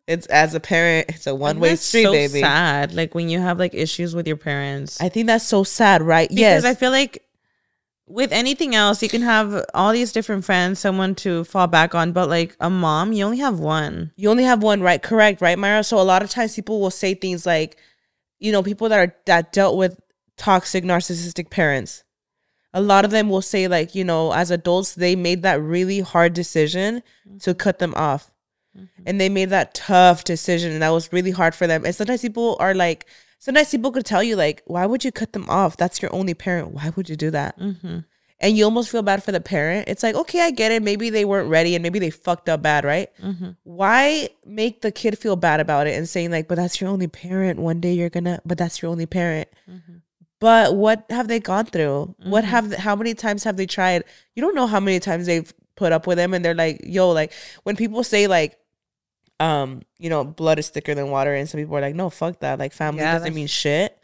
It's, as a parent, it's a one-way street, so baby. Sad, like when you have like issues with your parents. I think that's so sad, right? Because I feel like with anything else, you can have all these different friends, someone to fall back on, but like a mom, you only have one. You only have one, right? Correct, right, Mayra? So a lot of times people will say things like, you know, people that dealt with toxic, narcissistic parents. A lot of them will say, like, you know, as adults, they made that really hard decision to cut them off. And they made that tough decision, and that was really hard for them. And sometimes people could tell you, like, why would you cut them off? That's your only parent. Why would you do that? And you almost feel bad for the parent. It's like, okay, I get it. Maybe they weren't ready and maybe they fucked up bad, right? Why make the kid feel bad about it and saying, like, but that's your only parent. One day but that's your only parent. But what have they gone through? How many times have they tried? You don't know how many times they've put up with them, and they're like, yo, like when people say like, you know, blood is thicker than water, and some people are like, no, fuck that, like family doesn't mean shit.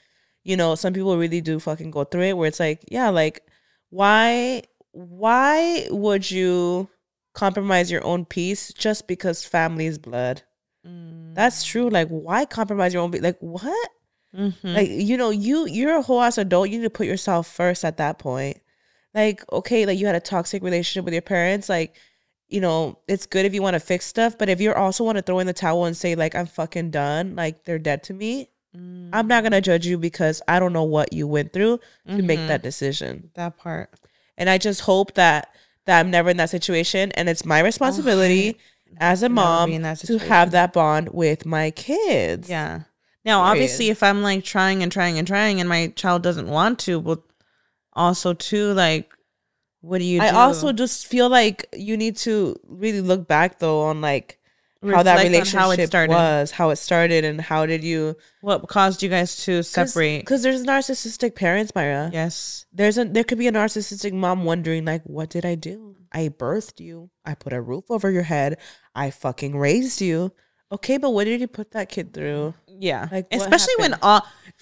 You know, some people really do fucking go through it where it's like, yeah, like why would you compromise your own peace just because family is blood? That's true. Like, why compromise your own peace? Like, what? Like, you know, you're a whole ass adult. You need to put yourself first at that point. Like, okay, like you had a toxic relationship with your parents. Like, you know, it's good if you want to fix stuff, but if you also want to throw in the towel and say like, I'm fucking done, like they're dead to me, I'm not gonna judge you because I don't know what you went through to make that decision. That part. And I just hope that I'm never in that situation, and it's my responsibility as a mom to have that bond with my kids. Yeah. Now, obviously, if I'm like trying and my child doesn't want to, but also too, like, what do you do? I also just feel like you need to really look back though on like how that relationship how it started, and how did you, what caused you guys to separate? Because there's narcissistic parents, Mayra. Yes. There could be a narcissistic mom wondering like, what did I do? I birthed you. I put a roof over your head. I fucking raised you. Okay, but what did you put that kid through? Yeah. Like, especially when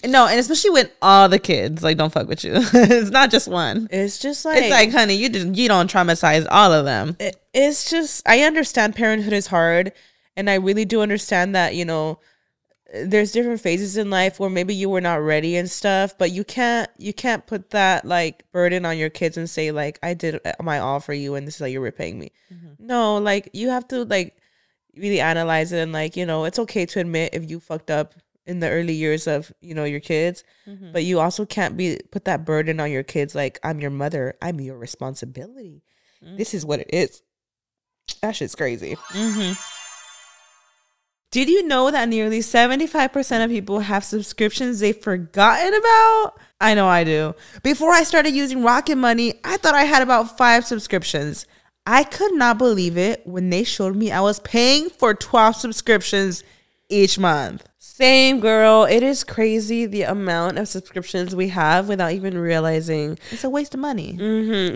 especially when all the kids like don't fuck with you. It's not just one. It's just like, it's like, honey, you don't traumatize all of them. It's just, I understand parenthood is hard, and I really do understand that, you know, there's different phases in life where maybe you were not ready and stuff, but you can't put that like burden on your kids and say like, I did my all for you and this is how you're repaying me. No, like you have to like really analyze it, and like, you know, it's okay to admit if you fucked up in the early years of, you know, your kids, but you also can't put that burden on your kids like, I'm your mother, I'm your responsibility. This is what it is. That shit's crazy. Did you know that nearly 75% of people have subscriptions they've forgotten about? I know I do. Before I started using Rocket Money, I thought I had about 5 subscriptions. I could not believe it when they showed me I was paying for 12 subscriptions each month. Same, girl. It is crazy the amount of subscriptions we have without even realizing. It's a waste of money.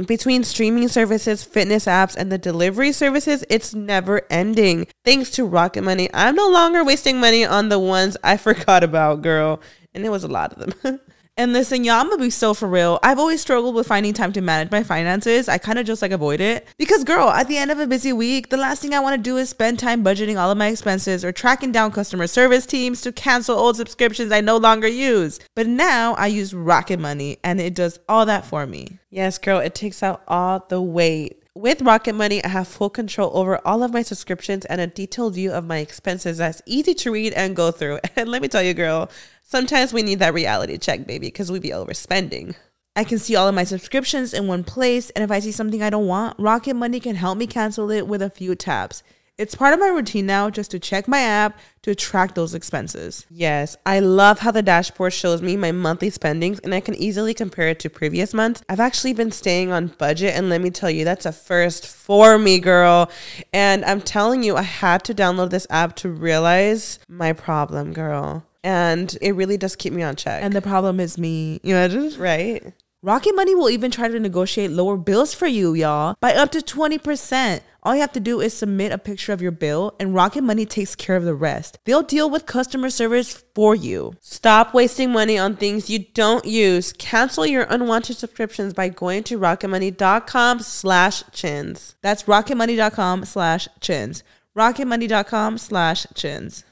Between streaming services, fitness apps, and the delivery services, it's never ending. Thanks to Rocket Money, I'm no longer wasting money on the ones I forgot about, girl. And it was a lot of them. And listen, y'all, I'm gonna be so for real. I've always struggled with finding time to manage my finances. I kind of just like avoid it. Because girl, at the end of a busy week, the last thing I want to do is spend time budgeting all of my expenses or tracking down customer service teams to cancel old subscriptions I no longer use. But now I use Rocket Money and it does all that for me. Yes, girl, it takes out all the weight. With Rocket Money, I have full control over all of my subscriptions and a detailed view of my expenses that's easy to read and go through. And let me tell you, girl, sometimes we need that reality check, baby, because we be overspending. I can see all of my subscriptions in one place, and if I see something I don't want, Rocket Money can help me cancel it with a few taps. It's part of my routine now just to check my app to track those expenses. Yes, I love how the dashboard shows me my monthly spendings and I can easily compare it to previous months. I've actually been staying on budget, and let me tell you, that's a first for me, girl. And I'm telling you, I had to download this app to realize my problem, girl. And it really does keep me on check. And the problem is me. You imagine? Right? Rocket Money will even try to negotiate lower bills for you, y'all, by up to 20%. All you have to do is submit a picture of your bill, and Rocket Money takes care of the rest. They'll deal with customer service for you. Stop wasting money on things you don't use. Cancel your unwanted subscriptions by going to rocketmoney.com/chins. That's rocketmoney.com/chins. rocketmoney.com/chins.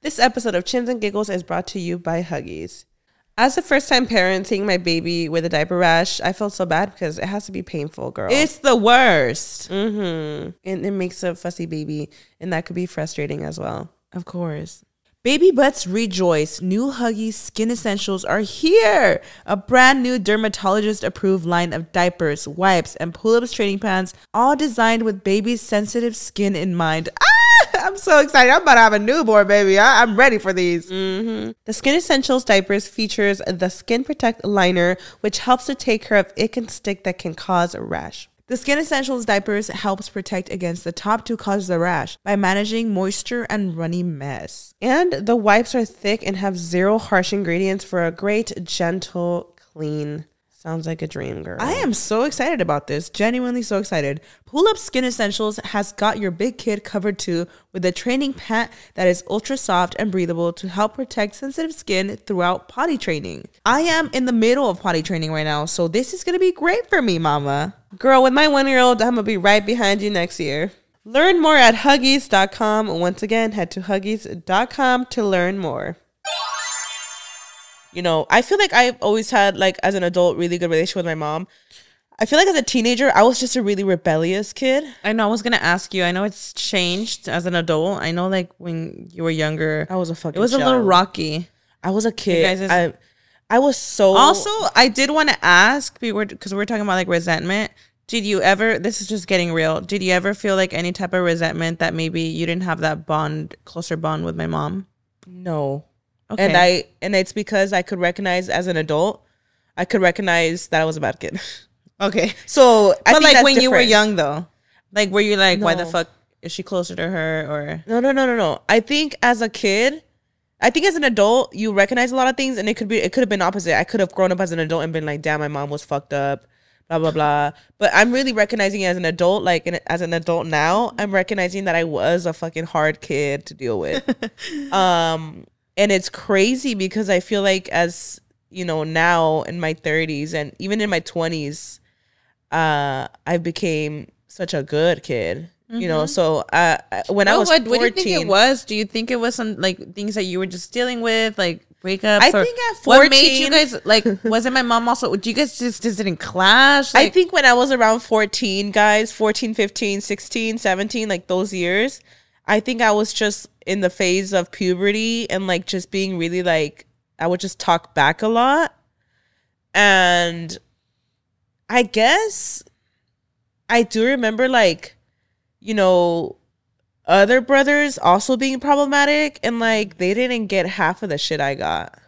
This episode of Chins and Giggles is brought to you by Huggies. As a first-time parent, seeing my baby with a diaper rash, I felt so bad because it has to be painful, girl. It's the worst. And it makes a fussy baby, and that could be frustrating as well. Of course. Baby butts rejoice. New Huggies Skin Essentials are here. A brand new dermatologist-approved line of diapers, wipes, and pull-ups training pants, all designed with baby's sensitive skin in mind. I'm so excited. I'm about to have a newborn, baby. I'm ready for these. The Skin Essentials diapers features the Skin Protect liner, which helps to take care of ick and stick that can cause a rash. The Skin Essentials diapers helps protect against the top 2 causes of rash by managing moisture and runny mess. And the wipes are thick and have 0 harsh ingredients for a great, gentle, clean Sounds like a dream, girl. I am so excited about this. Genuinely so excited. Pull-Up Skin Essentials has got your big kid covered too with a training pant that is ultra soft and breathable to help protect sensitive skin throughout potty training. I am in the middle of potty training right now, so this is going to be great for me, mama. Girl, with my 1-year-old, I'm going to be right behind you next year. Learn more at Huggies.com. Once again, head to Huggies.com to learn more. You know, I feel like I've always had, like, as an adult, really good relationship with my mom. I feel like as a teenager, I was just a really rebellious kid. I know. I was going to ask you. I know it's changed as an adult. I know, like, when you were younger, I was a fucking it was child. a little rocky. I was a kid. I was so... Also, I did want to ask, because we're talking about, like, resentment. Did you ever, this is just getting real, did you ever feel like any type of resentment that maybe you didn't have that closer bond with my mom? No. Okay. And it's because I could recognize as an adult, I could recognize that I was a bad kid. Okay. So I think like that's when you were different. young though, like were you like, No. why the fuck is she closer to her or? No. I think as a kid, I think as an adult, you recognize a lot of things, and it could have been opposite. I could have grown up as an adult and been like, damn, my mom was fucked up, blah blah blah. But I'm really recognizing it as an adult, like as an adult now, I'm recognizing that I was a fucking hard kid to deal with. And it's crazy because I feel like as, you know, now in my 30s and even in my 20s, I became such a good kid, you know? So when I was 14... What do you think it was? Do you think it was some like things that you were just dealing with, like breakups? I think at 14... What made you guys, like, wasn't my mom also... Do you guys just didn't clash? Like, I think when I was around 14, guys, 14, 15, 16, 17, like those years... I think I was just in the phase of puberty and like just being really like, I would just talk back a lot. And I guess I do remember like, you know, other brothers also being problematic and like they didn't get half of the shit I got.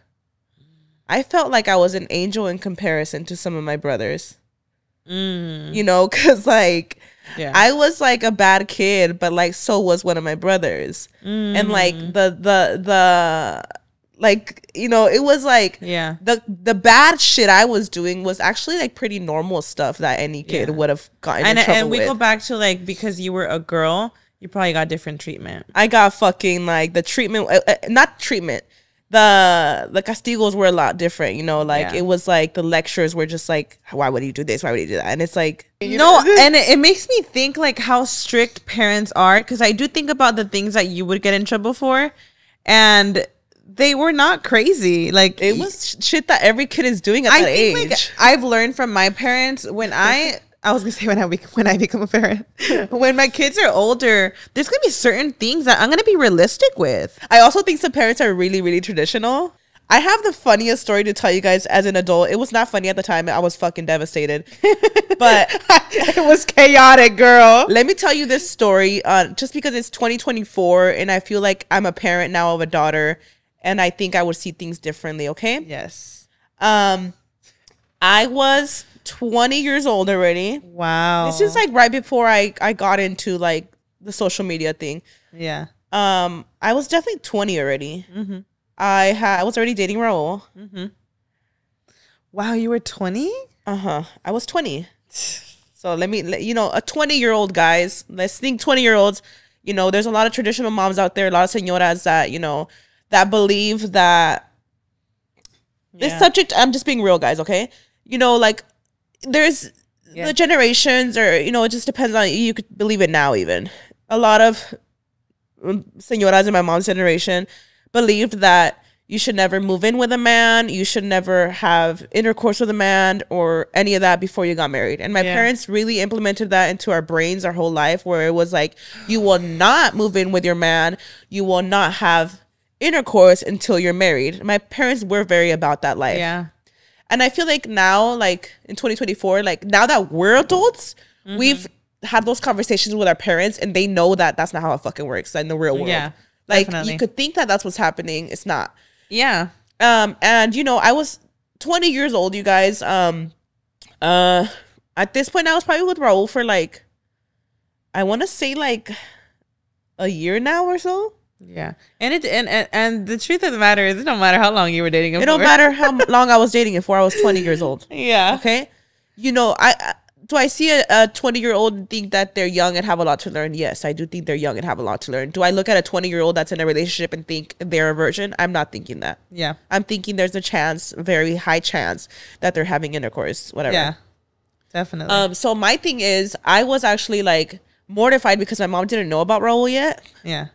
I felt like I was an angel in comparison to some of my brothers. You know, because like... Yeah. I was like a bad kid, but like so was one of my brothers. And like the like, you know, it was like the bad shit I was doing was actually like pretty normal stuff that any kid would have gotten in trouble with. And we go back to like, because you were a girl, you probably got different treatment. I got fucking like the treatment, not treatment. The castigos were a lot different, you know, like it was like the lectures were just like, why would you do this? Why would you do that? And it's like, no, and it makes me think like how strict parents are, because I do think about the things that you would get in trouble for, and they were not crazy. Like it was shit that every kid is doing at that age. Like, I've learned from my parents when I was gonna say when I become a parent. When my kids are older, there's gonna be certain things that I'm gonna be realistic with. I also think some parents are really, really traditional. I have the funniest story to tell you guys as an adult. It was not funny at the time. I was fucking devastated. But it was chaotic, girl. Let me tell you this story. Just because it's 2024 and I feel like I'm a parent now of a daughter and I think I would see things differently, okay? Yes. I was 20 years old already. Wow. This is like right before I got into like the social media thing. Yeah. I was definitely 20 already. Mm-hmm. I was already dating Raul. Mm-hmm. Wow, you were 20? I was 20. So you know, a 20-year-old, guys, let's think 20-year-olds, you know, there's a lot of traditional moms out there, a lot of señoras that, you know, that believe that this subject, I'm just being real, guys, okay? You know, like there's the generations, or, you know, it just depends on, you could believe it now even. A lot of señoras in my mom's generation believed that you should never move in with a man, you should never have intercourse with a man or any of that before you got married. And my parents really implemented that into our brains our whole life, where it was like, you will not move in with your man, you will not have intercourse until you're married. My parents were very about that life. Yeah. And I feel like now, like in 2024, like now that we're adults, we've had those conversations with our parents and they know that that's not how it fucking works in the real world. Yeah. Like, definitely. You could think that that's what's happening. It's not. Yeah. And, you know, I was 20 years old, you guys. At this point, I was probably with Raul for, like, I want to say, like, a year now or so. Yeah. And the truth of the matter is, it don't matter how long you were dating him. It don't matter how long I was dating him for. I was 20 years old. Yeah. Okay. You know, do I see a 20-year-old and think that they're young and have a lot to learn? Yes, I do think they're young and have a lot to learn. Do I look at a 20-year-old that's in a relationship and think they're a virgin? I'm not thinking that. Yeah. I'm thinking there's a chance, very high chance, that they're having intercourse, whatever. Yeah. Definitely. So my thing is, I was actually like mortified because my mom didn't know about Raul yet. Yeah.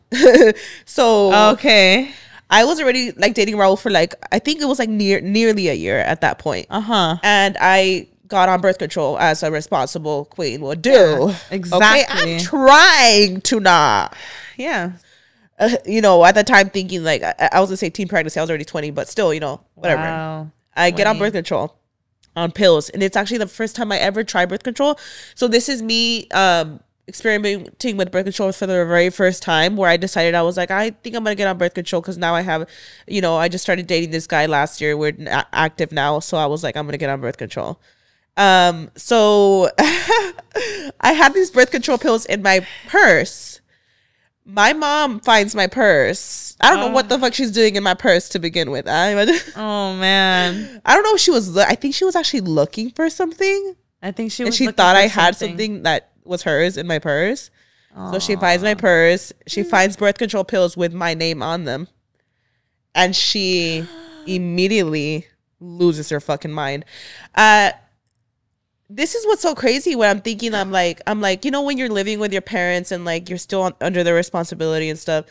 So okay. I was already like dating Raul for like, I think it was like nearly a year at that point. And I got on birth control as a responsible queen would do. Yeah, exactly. Okay, I'm trying to not. Yeah. You know, at the time thinking like, I was gonna say teen pregnancy. I was already 20, but still, you know, whatever. Wow. I get on birth control, on pills, and it's actually the first time I ever tried birth control. So this is me experimenting with birth control for the very first time, where I decided, I was like, I think I'm gonna get on birth control because now I have, you know, I just started dating this guy last year. We're active now, so I was like, I'm gonna get on birth control. So I had these birth control pills in my purse. My mom finds my purse. I don't know what the fuck she's doing in my purse to begin with. Oh man. I don't know if she was, I think she was actually looking for something. I think she and was she thought I had something that was hers in my purse. So she finds my purse. She finds birth control pills with my name on them. And she immediately loses her fucking mind. This is what's so crazy when I'm thinking, I'm like, you know, when you're living with your parents and like you're still under their responsibility and stuff.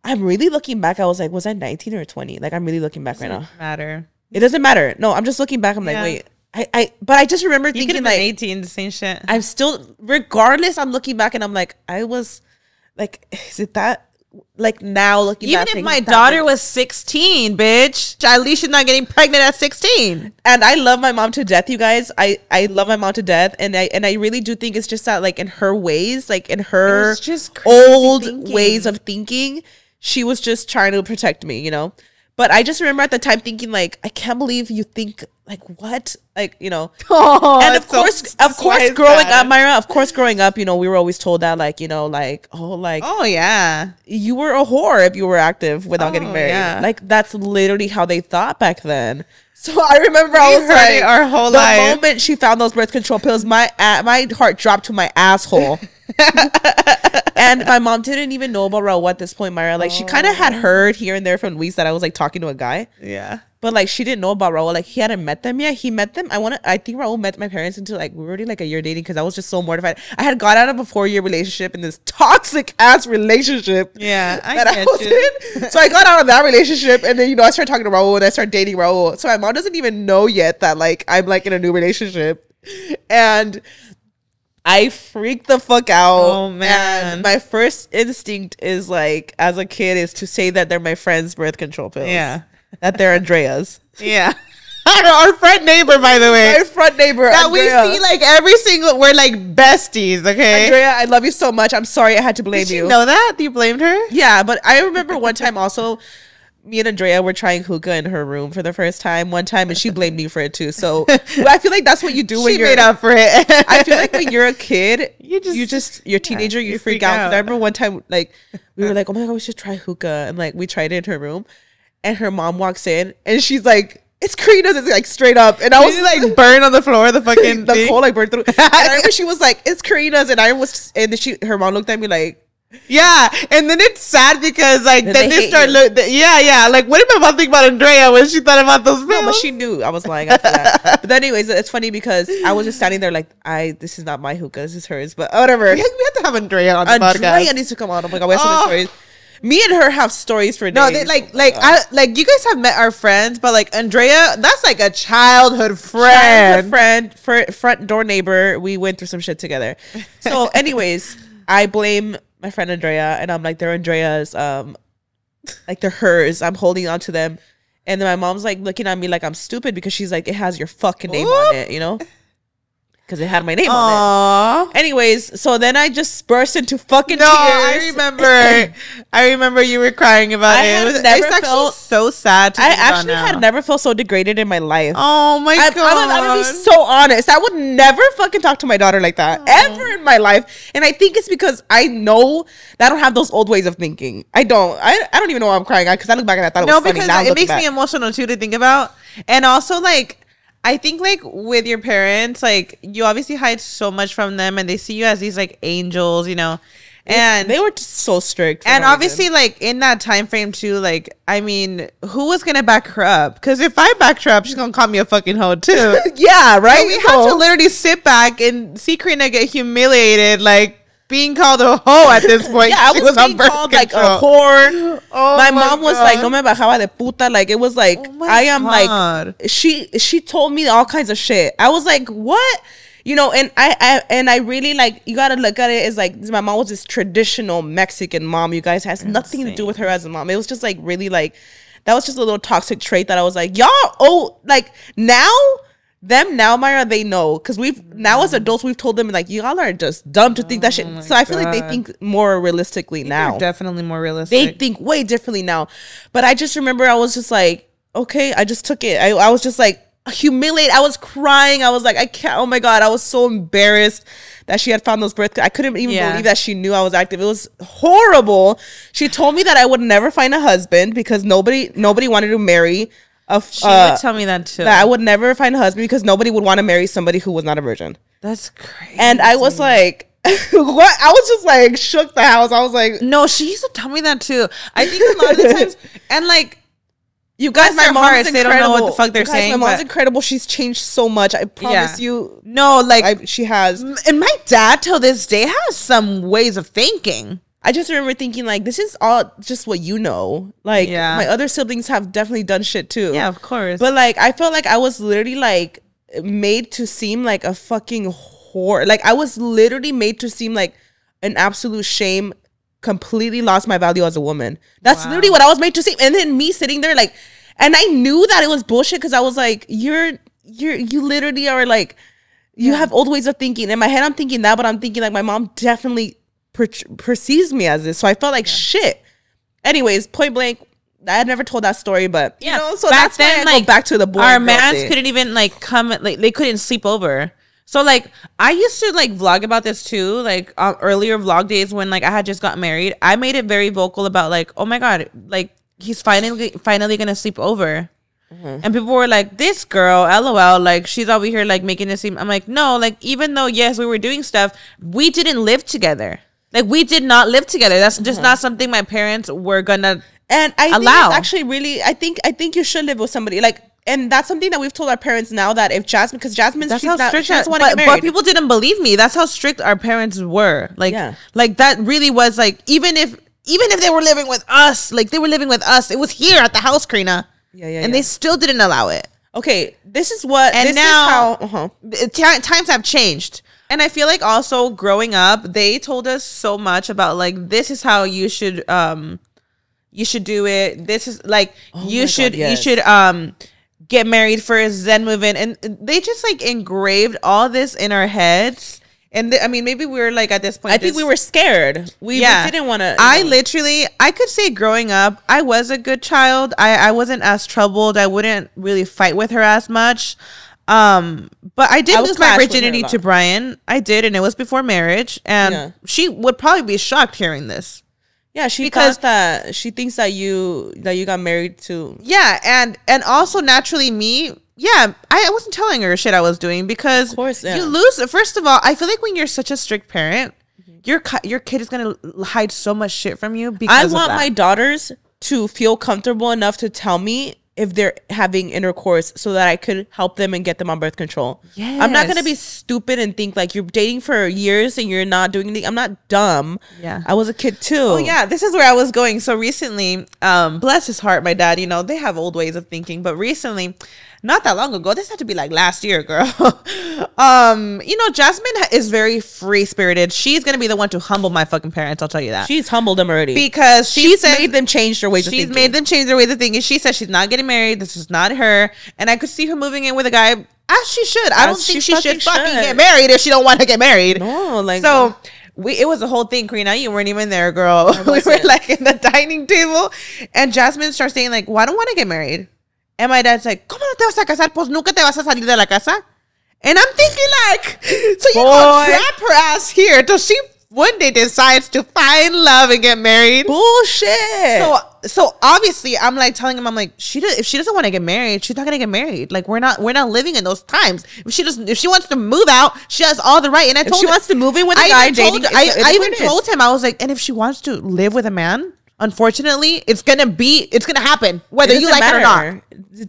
I'm really looking back. I was like, was I 19 or 20? Like, I'm really looking back right now. Matter. It doesn't matter. No, I'm just looking back. I'm like, wait, but I just remember thinking like 18, the same shit. I'm still, regardless, I'm looking back and I'm like, I was like, is it that? Like now looking back, even if my daughter was 16, bitch, at least she's not getting pregnant at 16. And I love my mom to death, you guys. I love my mom to death, and I really do think it's just that, like, in her ways, like in her just old ways of thinking, she was just trying to protect me, you know. But I just remember at the time thinking, like, I can't believe you think, like, what? Like, you know. And of course, growing up, Mayra, of course, growing up, you know, we were always told that, like, you know, like, oh, yeah, you were a whore if you were active without getting married. Yeah. Like, that's literally how they thought back then. So I remember I was like, our whole the life. moment she found those birth control pills, my heart dropped to my asshole. And my mom didn't even know about Raul at this point, Mayra. Like, she kind of had heard here and there from weeks that I was like talking to a guy. Yeah. But like, she didn't know about Raul. Like, he hadn't met them yet. He met them. I think Raul met my parents until like, we were already like a year dating, because I was just so mortified. I had got out of a 4-year relationship in this toxic ass relationship. Yeah, I was in. So I got out of that relationship, and then, you know, I started talking to Raul and I started dating Raul. So my mom doesn't even know yet that like I'm like in a new relationship. And I freaked the fuck out. Oh man. And my first instinct is like, as a kid, is to say that they're my friend's birth control pills. Yeah. That they're Andrea's. Yeah. Our front neighbor, by the way. My front neighbor, that Andrea. We see like every single, we're like besties, okay? Andrea, I love you so much. I'm sorry I had to blame you. Did you know that? You blamed her? Yeah, but I remember one time also, me and Andrea were trying hookah in her room for the first time one time, and she blamed me for it too. So I feel like that's what you do when you're made up for it. I feel like when you're a kid, you're a teenager, you freak out. 'Cause I remember one time, like, we were like, oh my god, we should try hookah, and like we tried it in her room, and her mom walks in and she's like, it's Karina's. It's like straight up, and I was like burn on the floor, the fucking the coal like burned through. And I remember she was like, it's Karina's, and her mom looked at me like, yeah, and then it's sad because like then they start yeah, like what did my mom think about Andrea when she thought about those pills? No, but she knew I was lying after that. But anyways, it's funny because I was just standing there like, this is not my hookah, this is hers, but whatever. We have to have Andrea on the podcast. Andrea needs to come on. Oh my god, we have so many stories. Me and her have stories for days. No, they like you guys have met our friends, but like Andrea, that's like a childhood friend, front door neighbor. We went through some shit together. So anyways, I blame my friend Andrea, and I'm like, they're Andrea's, like they're hers. I'm holding on to them. And then my mom's like looking at me like I'm stupid because she's like, it has your fucking name on it, you know? because it had my name on it. Anyways, so then I just burst into fucking tears. I remember you were crying about it. It's actually so sad. I actually had never felt so degraded in my life. Oh my God. I'm gonna be so honest. I would never fucking talk to my daughter like that ever in my life. And I think it's because I know that I don't have those old ways of thinking. I don't even know why I'm crying because I look back and I thought it was funny. No, because it makes me emotional too to think about. And also, like, I think, like, with your parents, like, you obviously hide so much from them and they see you as these, like, angels, you know. And they were just so strict. And obviously, like, in that time frame too, like, I mean, who was gonna back her up? Because if I back her up, she's gonna call me a fucking hoe too. Yeah, right. So we have to literally sit back and see Karina get humiliated, like being called a hoe at this point. Yeah, I was being called like a whore. Oh, my mom was like, "No me bajaba de puta." Like, it was like, I am like, she told me all kinds of shit. I was like, what? You know, and I really, like, you gotta look at it as like, my mom was this traditional Mexican mom. You guys, has nothing to do with her as a mom. It was just like really like, that was just a little toxic trait that I was like, y'all, like now Mayra, they know, because now as adults we've told them, like, y'all are just dumb to think that shit. So I feel like they think more realistically now. They're definitely more realistic. They think way differently now. But I just remember I was just like, okay, I just took it. I was just like humiliated. I was crying. I was like, I can't. Oh my God, I was so embarrassed that she had found those birth. I couldn't even believe that she knew I was active. It was horrible. She told me that I would never find a husband because nobody wanted to marry. She would tell me that too. That I would never find a husband because nobody would want to marry somebody who was not a virgin. That's crazy. And I was like, what? I was just like shook the house. I was like, no, she used to tell me that too. I think a lot of the times, and like, you guys, my mom's incredible. They don't know what the fuck they're saying. My mom's incredible. She's changed so much. I promise you. No, like, she has. And my dad till this day has some ways of thinking. I just remember thinking, like, this is all just what you know. Like, my other siblings have definitely done shit too. Yeah, of course. But like, I felt like I was literally like made to seem like a fucking whore. Like, I was literally made to seem like an absolute shame. Completely lost my value as a woman. That's literally what I was made to seem. And then me sitting there like, and I knew that it was bullshit because I was like, you literally are like, you have old ways of thinking. In my head, I'm thinking that, but I'm thinking like my mom definitely perceives me as this. So I felt like shit. Anyways, point blank, I had never told that story, but you know, so back then, like, go back to the boy. Our mans couldn't even like come, like they couldn't sleep over. So like I used to like vlog about this too, like earlier vlog days when like I had just got married. I made it very vocal about like, oh my God, like he's finally gonna sleep over. And people were like, this girl, LOL, like she's over here like making it seem. I'm like, no, like even though yes we were doing stuff, we didn't live together. Like we did not live together. That's just not something my parents were gonna allow. Think it's actually really, I think you should live with somebody like. And that's something that we've told our parents now that if Jasmine, because Jasmine, she doesn't want to get married. But people didn't believe me. That's how strict our parents were. Like, like that really was like, even if they were living with us, like they were living with us, it was here at the house, Karina. And they still didn't allow it. Okay, this is what, and this now is how, times have changed. And I feel like also growing up, they told us so much about like, this is how you should do it. This is like, you should get married first, then move in. And they just like engraved all this in our heads. And I mean, maybe we were like at this point, I think we were scared. We didn't want to. I could say growing up, I was a good child. I wasn't as troubled. I wouldn't really fight with her as much. But I did lose my virginity to Brian. I did, and it was before marriage. And she would probably be shocked hearing this. Yeah, she thinks that you got married to. Yeah, and also naturally me. Yeah, I wasn't telling her shit I was doing because of course, you lose. First of all, I feel like when you're such a strict parent, your kid is gonna hide so much shit from you. Because I want my daughters to feel comfortable enough to tell me if they're having intercourse so that I could help them and get them on birth control. Yes. I'm not going to be stupid and think like you're dating for years and you're not doing anything. I'm not dumb. Yeah. I was a kid too. Oh yeah. This is where I was going. So recently, bless his heart, my dad, you know, they have old ways of thinking, but recently, not that long ago, this had to be like last year, girl. You know, Jasmine is very free spirited. She's gonna be the one to humble my fucking parents. I'll tell you that. She's humbled them already because she's made them change their ways of thinking. She's made them change their ways of thinking. She said she's not getting married. This is not her. And I could see her moving in with a guy As she should. I don't think she should fucking should. get married if she don't want to get married. No, like so. It was a whole thing, Karina. You weren't even there, girl. We were like in the dining table, and Jasmine starts saying like, "Well, I don't want to get married." And my dad's like, "¿Cómo no te vas a casar? Pues nunca te vas a salir de la casa." And I'm thinking like, so you gonna trap her ass here till she one day decides to find love and get married? Bullshit. So obviously I'm like telling him, I'm like, if she doesn't want to get married, she's not gonna get married. Like we're not living in those times. If she wants to move out, she has all the right. And I told her, she wants to move in with a guy dating. I even told him, I was like, and if she wants to live with a man, unfortunately, it's gonna happen whether you like it or not.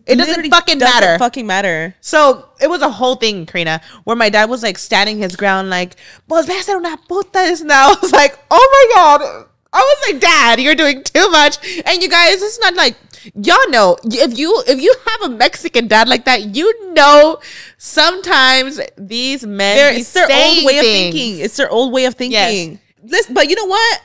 It doesn't fucking matter. So it was a whole thing, Karina, where my dad was like standing his ground, like, "Pues ve a ser una puta es now." I was like, "Oh my god." I was like, "Dad, you're doing too much." And you guys, it's not like, y'all know, if you have a Mexican dad like that, you know, sometimes these men, it's their old way of thinking. It's their old way of thinking. Yes. Listen, but you know what?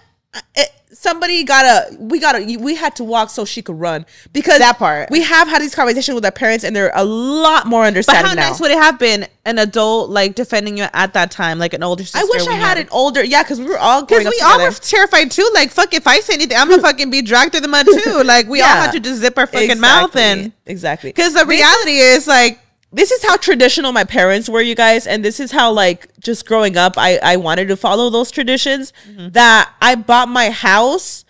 We had to walk so she could run, because that part, we have had these conversations with our parents and they're a lot more understanding. But how nice would it have been an adult like defending you at that time, like an older sister? I wish I had an older, because we were all because we all were terrified too. Like, fuck, if I say anything, I'm gonna fucking be dragged through the mud too. Like we all had to just zip our fucking mouth and exactly, because the reality is like, this is how traditional my parents were, you guys. And this is how, like, just growing up, I wanted to follow those traditions. That I bought my house,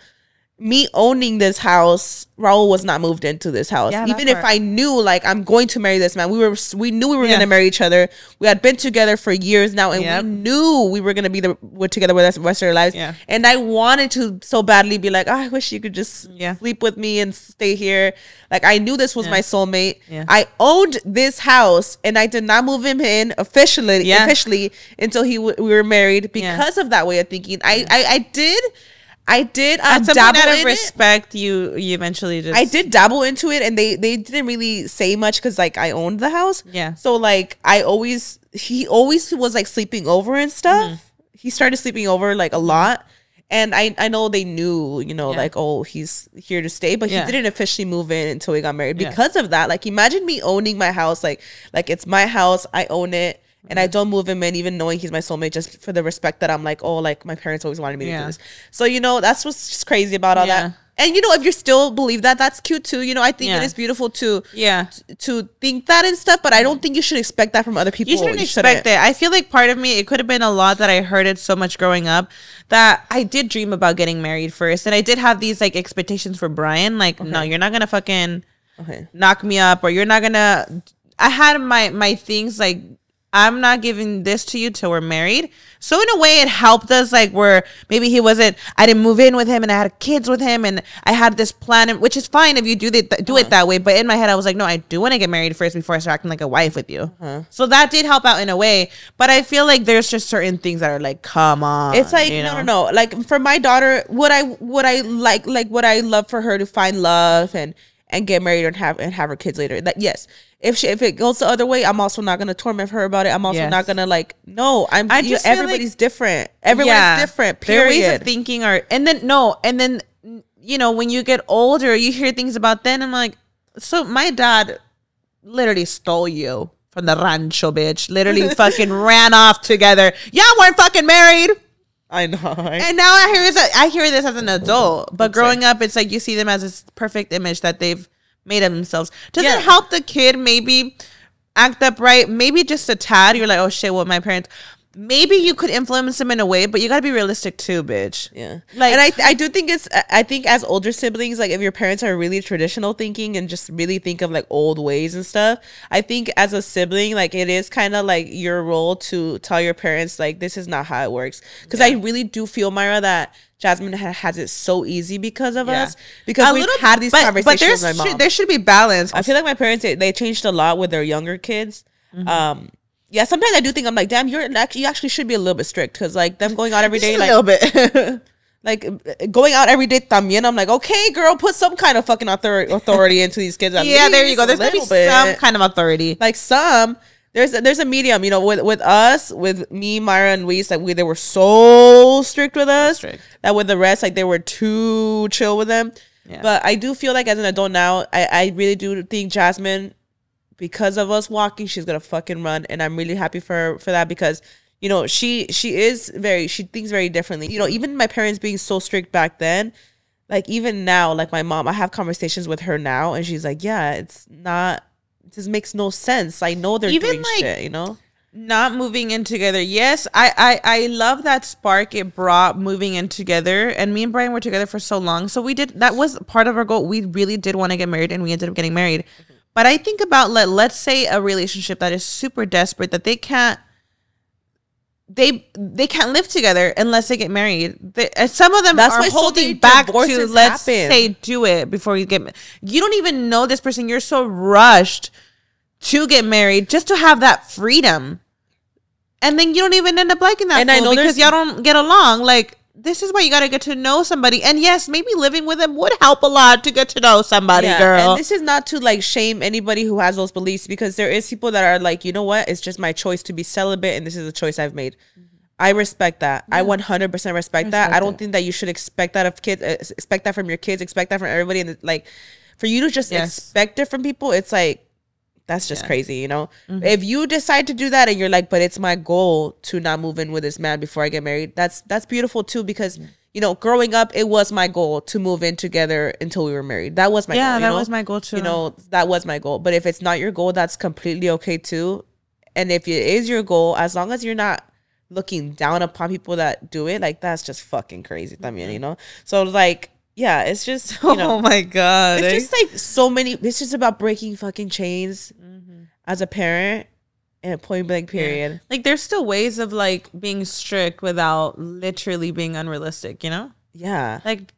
me owning this house, Raul was not moved into this house. Yeah, even if I knew, like, I'm going to marry this man. We knew we were going to marry each other. We had been together for years now, and we knew we were going to be together with us the rest of our lives. Yeah. And I wanted to so badly be like, I wish you could just sleep with me and stay here. Like, I knew this was my soulmate. Yeah. I owned this house, and I did not move him in officially until we were married because of that way of thinking. I did dabble out of in respect. You eventually just. I did dabble into it, and they didn't really say much because like I owned the house. Yeah. So like he always was like sleeping over and stuff. He started sleeping over like a lot, and I know they knew, like, oh, he's here to stay, but he didn't officially move in until we got married because of that. Like, imagine me owning my house, like it's my house, I own it. And I don't move him in, even knowing he's my soulmate, just for the respect that I'm like, oh, like my parents always wanted me to do this. So, that's what's just crazy about all that. And, if you still believe that, that's cute too. I think it is beautiful to think that and stuff, but I don't think you should expect that from other people. You shouldn't expect it. I feel like part of me, it could have been a lot that I heard it so much growing up that I did dream about getting married first. And I did have these like expectations for Brian. Like, no, you're not going to fucking knock me up, or you're not going to. I had my things like, I'm not giving this to you till we're married. So in a way, it helped us, like, where maybe I didn't move in with him and I had kids with him and I had this plan, which is fine if you do it that way. But in my head, I was like, no, I do want to get married first before I start acting like a wife with you. So that did help out in a way. But I feel like there's just certain things that are like, come on. It's like, no. Like for my daughter, would I love for her to find love and get married and have her kids later? That yes. If it goes the other way, I'm also not gonna torment her about it. I'm also not gonna everybody's different. Everyone's different. Period. Their ways of thinking are, and then when you get older, you hear things about then. I'm like, so my dad literally stole you from the rancho, bitch. Literally fucking ran off together. Y'all weren't fucking married. I know. And now I hear this as an adult, but growing up, it's like you see them as this perfect image that they've made of themselves. Does it help the kid maybe act up right? Maybe just a tad. You're like, oh shit, well, my parents. Maybe you could influence them in a way, but you gotta be realistic too, bitch. Yeah. Like, and I do think I think as older siblings, like if your parents are really traditional thinking and just really think of like old ways and stuff, I think as a sibling, like it is kind of like your role to tell your parents like this is not how it works. Because I really do feel, Mayra, that Jasmine has it so easy because of us, because we've had these conversations with my mom. There should be balance. I feel like my parents, they changed a lot with their younger kids. Yeah, sometimes I do think I'm like, damn, you actually should be a little bit strict, because like them going out every day, like a little bit, like going out every day también. I'm like, okay, girl, put some kind of fucking authority into these kids. Yeah, there you go. There's gonna be some kind of authority. Like there's a medium, with us, with me, Mayra, and Luis, like they were so strict with us that with the rest, like they were too chill with them. Yeah. But I do feel like as an adult now, I really do think Jasmine because of us walking, she's gonna fucking run. And I'm really happy for her for that, because you know, she thinks very differently. You know, even my parents being so strict back then, like even now, like my mom, I have conversations with her now, and she's like, yeah, it just makes no sense. I know they're even doing shit, you know? Not moving in together. Yes, I love that spark it brought moving in together. And me and Brian were together for so long. So that was part of our goal. We really did want to get married, and we ended up getting married. Mm-hmm. But I think about, let's say a relationship that is super desperate, that they can't live together unless they get married. Some of them are holding back to, let's say, do it before you get. You don't even know this person. You're so rushed to get married just to have that freedom, and then you don't even end up liking that. And I know because y'all don't get along. Like, this is why you got to get to know somebody. And yes, maybe living with them would help a lot to get to know somebody, girl. And this is not to like shame anybody who has those beliefs, because there is people that are like, you know what? It's just my choice to be celibate, and this is a choice I've made. Mm-hmm. I respect that. Yeah. I 100% respect that. I don't think that you should expect that of kids. Expect that from your kids. Expect that from everybody. And like, for you to just expect it from people, it's like, that's just crazy, you know? Mm-hmm. If you decide to do that and you're like, but it's my goal to not move in with this man before I get married, that's beautiful too, because, you know, growing up, it was my goal to move in together until we were married. That was my goal. Yeah, that was my goal too. You know, that was my goal. But if it's not your goal, that's completely okay too. And if it is your goal, as long as you're not looking down upon people that do it, like, that's just fucking crazy. I mean, you know? So like, yeah, it's just, you know, oh my God. It's just like so many, it's just about breaking fucking chains as a parent, and point blank period. Yeah. Like, there's still ways of like being strict without literally being unrealistic, you know? Yeah. Like,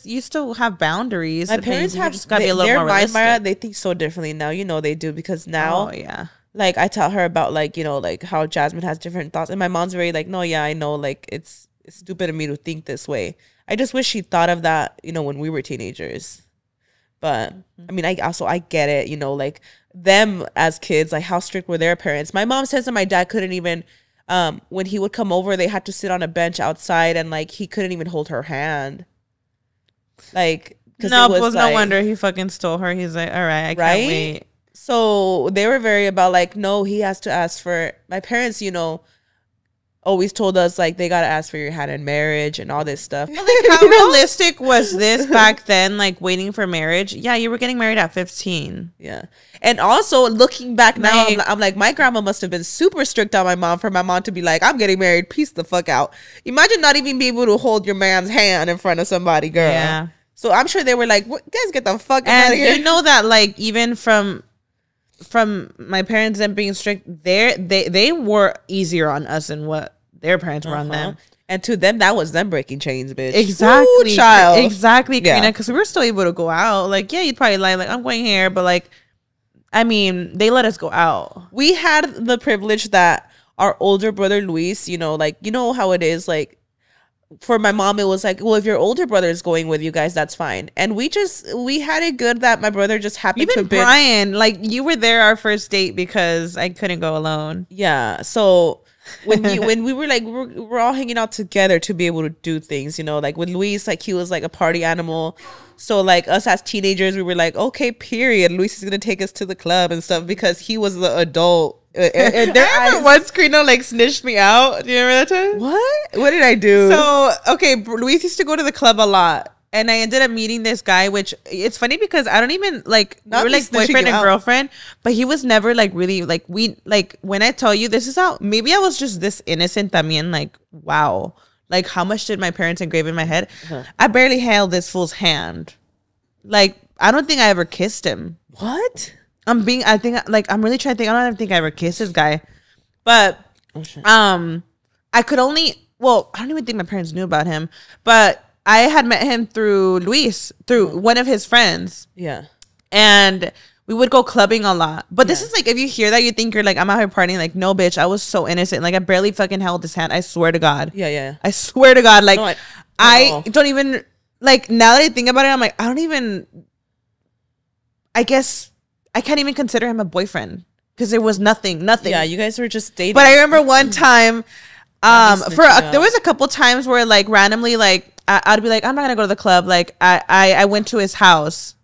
you still have boundaries. My parents have just got to be a little more realistic. Mayra, they think so differently now. You know they do, because now, like, I tell her about, like, you know, like how Jasmine has different thoughts, and my mom's very like, no, yeah, I know, like, it's stupid of me to think this way. I just wish she thought of that, you know, when we were teenagers. But I mean, I get it, you know, like them as kids, like how strict were their parents. My mom says that my dad couldn't even, when he would come over, they had to sit on a bench outside, and like he couldn't even hold her hand. Like, no wonder he fucking stole her. He's like, all right, I can't wait. So they were very about like, no, he has to ask for. My parents, you know, always told us like they gotta ask for your hand in marriage and all this stuff. Like, how realistic was this back then? Like, waiting for marriage? Yeah, you were getting married at 15. Yeah, and also looking back now, I'm like, my grandma must have been super strict on my mom for my mom to be like, I'm getting married, peace the fuck out. Imagine not even being able to hold your man's hand in front of somebody, girl. Yeah. So I'm sure they were like, what, guys, get the fuck out of here. You know that, like, even from my parents and being strict, they were easier on us than what their parents were on them. And to them, that was them breaking chains, bitch. Exactly. Ooh, child. Exactly, Karina, because we were still able to go out. Like, yeah, you'd probably like, I'm going here, but like, I mean, they let us go out. We had the privilege that our older brother, Luis, you know, like, you know how it is, like, for my mom, it was like, well, if your older brother is going with you guys, that's fine. And we had it good that my brother just happened to be. Brian, like, you were there our first date because I couldn't go alone. Yeah. So when we were like, we're all hanging out together to be able to do things, you know, like with Luis, like he was like a party animal. So like us as teenagers, we were like, okay, period. Luis is going to take us to the club and stuff because he was the adult. And I remember once Karina like snitched me out. Do you remember that time? What did I do? So, okay, Luis used to go to the club a lot. And I ended up meeting this guy, which it's funny because I don't even like, we were like boyfriend and girlfriend, but he was never like really like, when I tell you this is how, maybe I was just this innocent también, like, wow. Like, how much did my parents engrave in my head? I barely held this fool's hand. Like, I don't think I ever kissed him. What? I'm really trying to think. I don't even think I ever kissed this guy. But, I could only, well, I don't even think my parents knew about him, but I had met him through Luis, through one of his friends. Yeah. And we would go clubbing a lot. But this is like, if you hear that, you think you're like, I'm out here partying. Like, no, bitch, I was so innocent. Like, I barely fucking held his hand. I swear to God. Yeah. I swear to God. Like, no, I don't even, like, now that I think about it, I'm like, I guess I can't even consider him a boyfriend because there was nothing. Yeah, you guys were just dating. But I remember one time, there was a couple times where like randomly, like I'd be like, I'm not gonna go to the club. Like I went to his house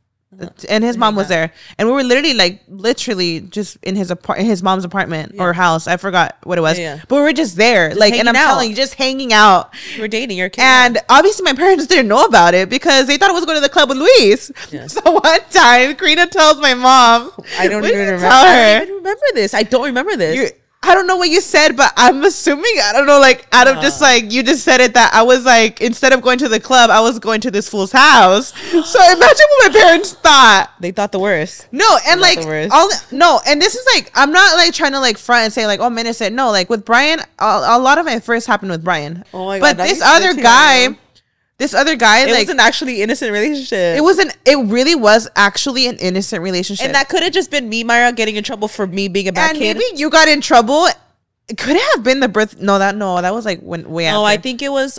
and his mom was there, and we were literally just in his mom's apartment or house. I forgot what it was, but we were just there, just and I'm telling you, just hanging out. You were dating your kid, and obviously my parents didn't know about it because they thought I was going to the club with Luis. So one time, Karina tells my mom, I don't even remember this. I don't remember this. I don't know what you said, but I'm assuming, I don't know, out of just you just said it, that I was instead of going to the club, I was going to this fool's house. So imagine what my parents thought. They thought the worst. No, and and this is I'm not trying to front and say oh, man, said no. With Brian, a lot of it first happened with Brian. Oh my God. But this other guy, it wasn't actually an innocent relationship. It really was actually an innocent relationship. And that could have just been me, Mayra, getting in trouble for me being a bad kid. And maybe you got in trouble. It could have been the birth. That was way after. No, I think it was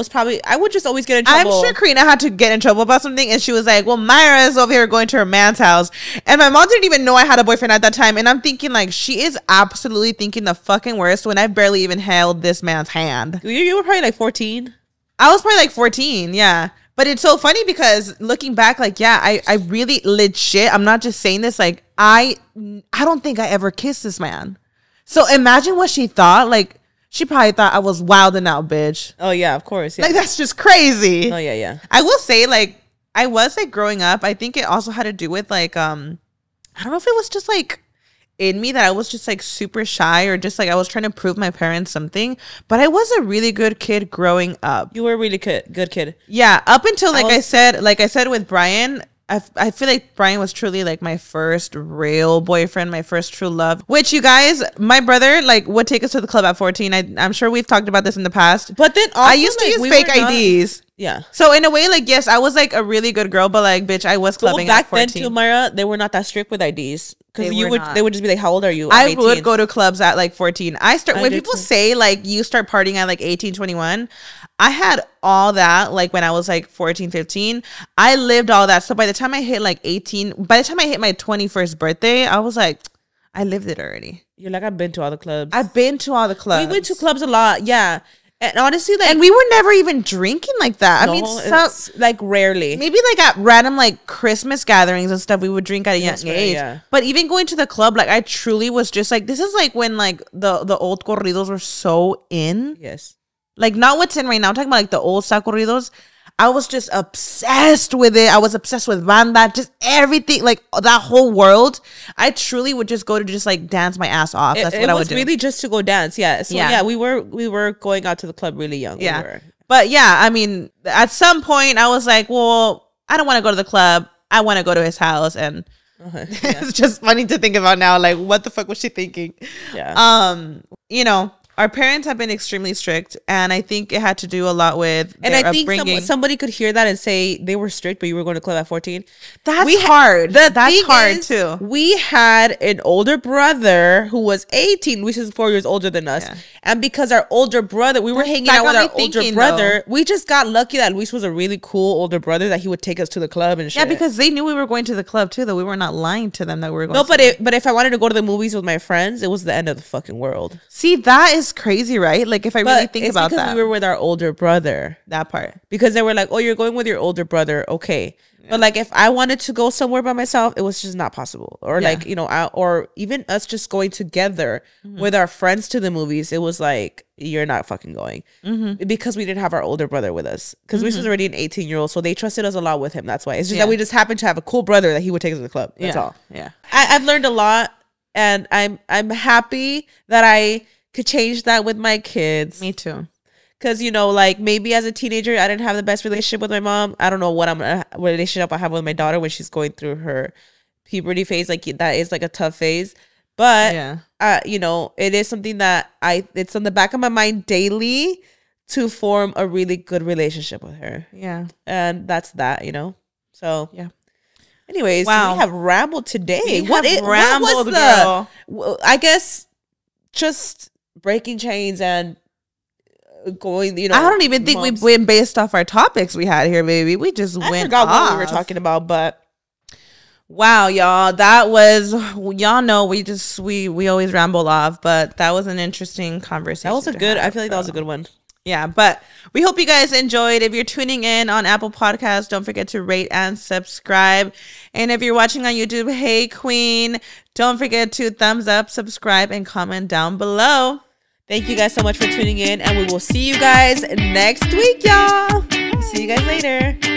probably, I would just always get in trouble. I'm sure Karina had to get in trouble about something, and she was like, well, Mayra is over here going to her man's house. And my mom didn't even know I had a boyfriend at that time. And I'm thinking she is absolutely thinking the fucking worst when I barely even held this man's hand. You were probably 14. I was probably 14, yeah. But it's so funny because looking back, I really legit, I'm not just saying this, I don't think I ever kissed this man. So imagine what she thought. She probably thought I was wilding out, bitch. Oh, yeah, of course. Yeah. That's just crazy. Oh, yeah. I will say, I was, growing up, I think it also had to do with, I don't know if it was just, in me that I was just super shy or just I was trying to prove my parents something, but I was a really good kid growing up. You were a really good kid. Yeah, up until I said with Brian, I feel like Brian was truly my first real boyfriend, my first true love, which you guys, my brother would take us to the club at 14. I'm sure we've talked about this in the past, but then also, I used to use fake IDs. Yeah. So in a way, yes, I was a really good girl, but bitch, I was clubbing at 14. Back then too, Mayra, they were not that strict with IDs. Because they would just be how old are you? I would go to clubs at 14. When people say you start partying at 18, 21, I had all that when I was 14, 15. I lived all that. So by the time I hit 18, by the time I hit my 21st birthday, I was I lived it already. You're I've been to all the clubs. I've been to all the clubs. We went to clubs a lot, yeah. And honestly, and we were never even drinking like that. No, I mean, rarely. Maybe at random Christmas gatherings and stuff, we would drink at a young age. Yeah. But even going to the club, I truly was just this is when the old corridos were so in. Yes. Not what's in right now. I'm talking about the old style corridos. I was just obsessed with it. I was obsessed with banda, just everything, that whole world. I truly would just go to just dance my ass off. That's what I would do. It was really just to go dance. Yeah. So yeah, we were going out to the club really young. Yeah. But yeah, I mean, at some point I was well, I don't want to go to the club. I want to go to his house. And it's just funny to think about now. What the fuck was she thinking? Yeah. Our parents have been extremely strict, and I think it had to do a lot with their upbringing. Somebody could hear that and say they were strict, but you were going to club at 14. That's hard. That's hard too. We had an older brother who was 18, which is 4 years older than us. Yeah. And because our older brother, we were hanging out with our older brother. We just got lucky that Luis was a really cool older brother that he would take us to the club and shit. Yeah, because they knew we were going to the club too, though. We were not lying to them that we were going. No, but if I wanted to go to the movies with my friends, it was the end of the fucking world. See, that is crazy, right? If I really think about that, we were with our older brother. That part, because they were oh, you're going with your older brother, okay. Yeah. But if I wanted to go somewhere by myself, it was just not possible. Or or even us just going together with our friends to the movies, it was you're not fucking going, because we didn't have our older brother with us, because Luis was already an 18-year-old, so they trusted us a lot with him. That's why it's just that we just happened to have a cool brother that he would take us to the club. That's all. Yeah, I've learned a lot, and I'm happy that I could change that with my kids. Me too. Because, maybe as a teenager, I didn't have the best relationship with my mom. I don't know what relationship I have with my daughter when she's going through her puberty phase. That is a tough phase. But, it is something that it's on the back of my mind daily to form a really good relationship with her. Yeah. And that's that, So, yeah. Anyways, wow. We have rambled today. What was girl? I guess just breaking chains and going, I don't even think we went based off our topics we had here, baby. We just went forgot off. What we were talking about, but wow, y'all, that was, y'all know we always ramble off, but that was an interesting conversation. That was I feel like that was a good one. Yeah, but we hope you guys enjoyed. If you're tuning in on Apple Podcasts, don't forget to rate and subscribe. And if you're watching on YouTube, hey, Queen, don't forget to thumbs up, subscribe, and comment down below. Thank you guys so much for tuning in, and we will see you guys next week, y'all. See you guys later.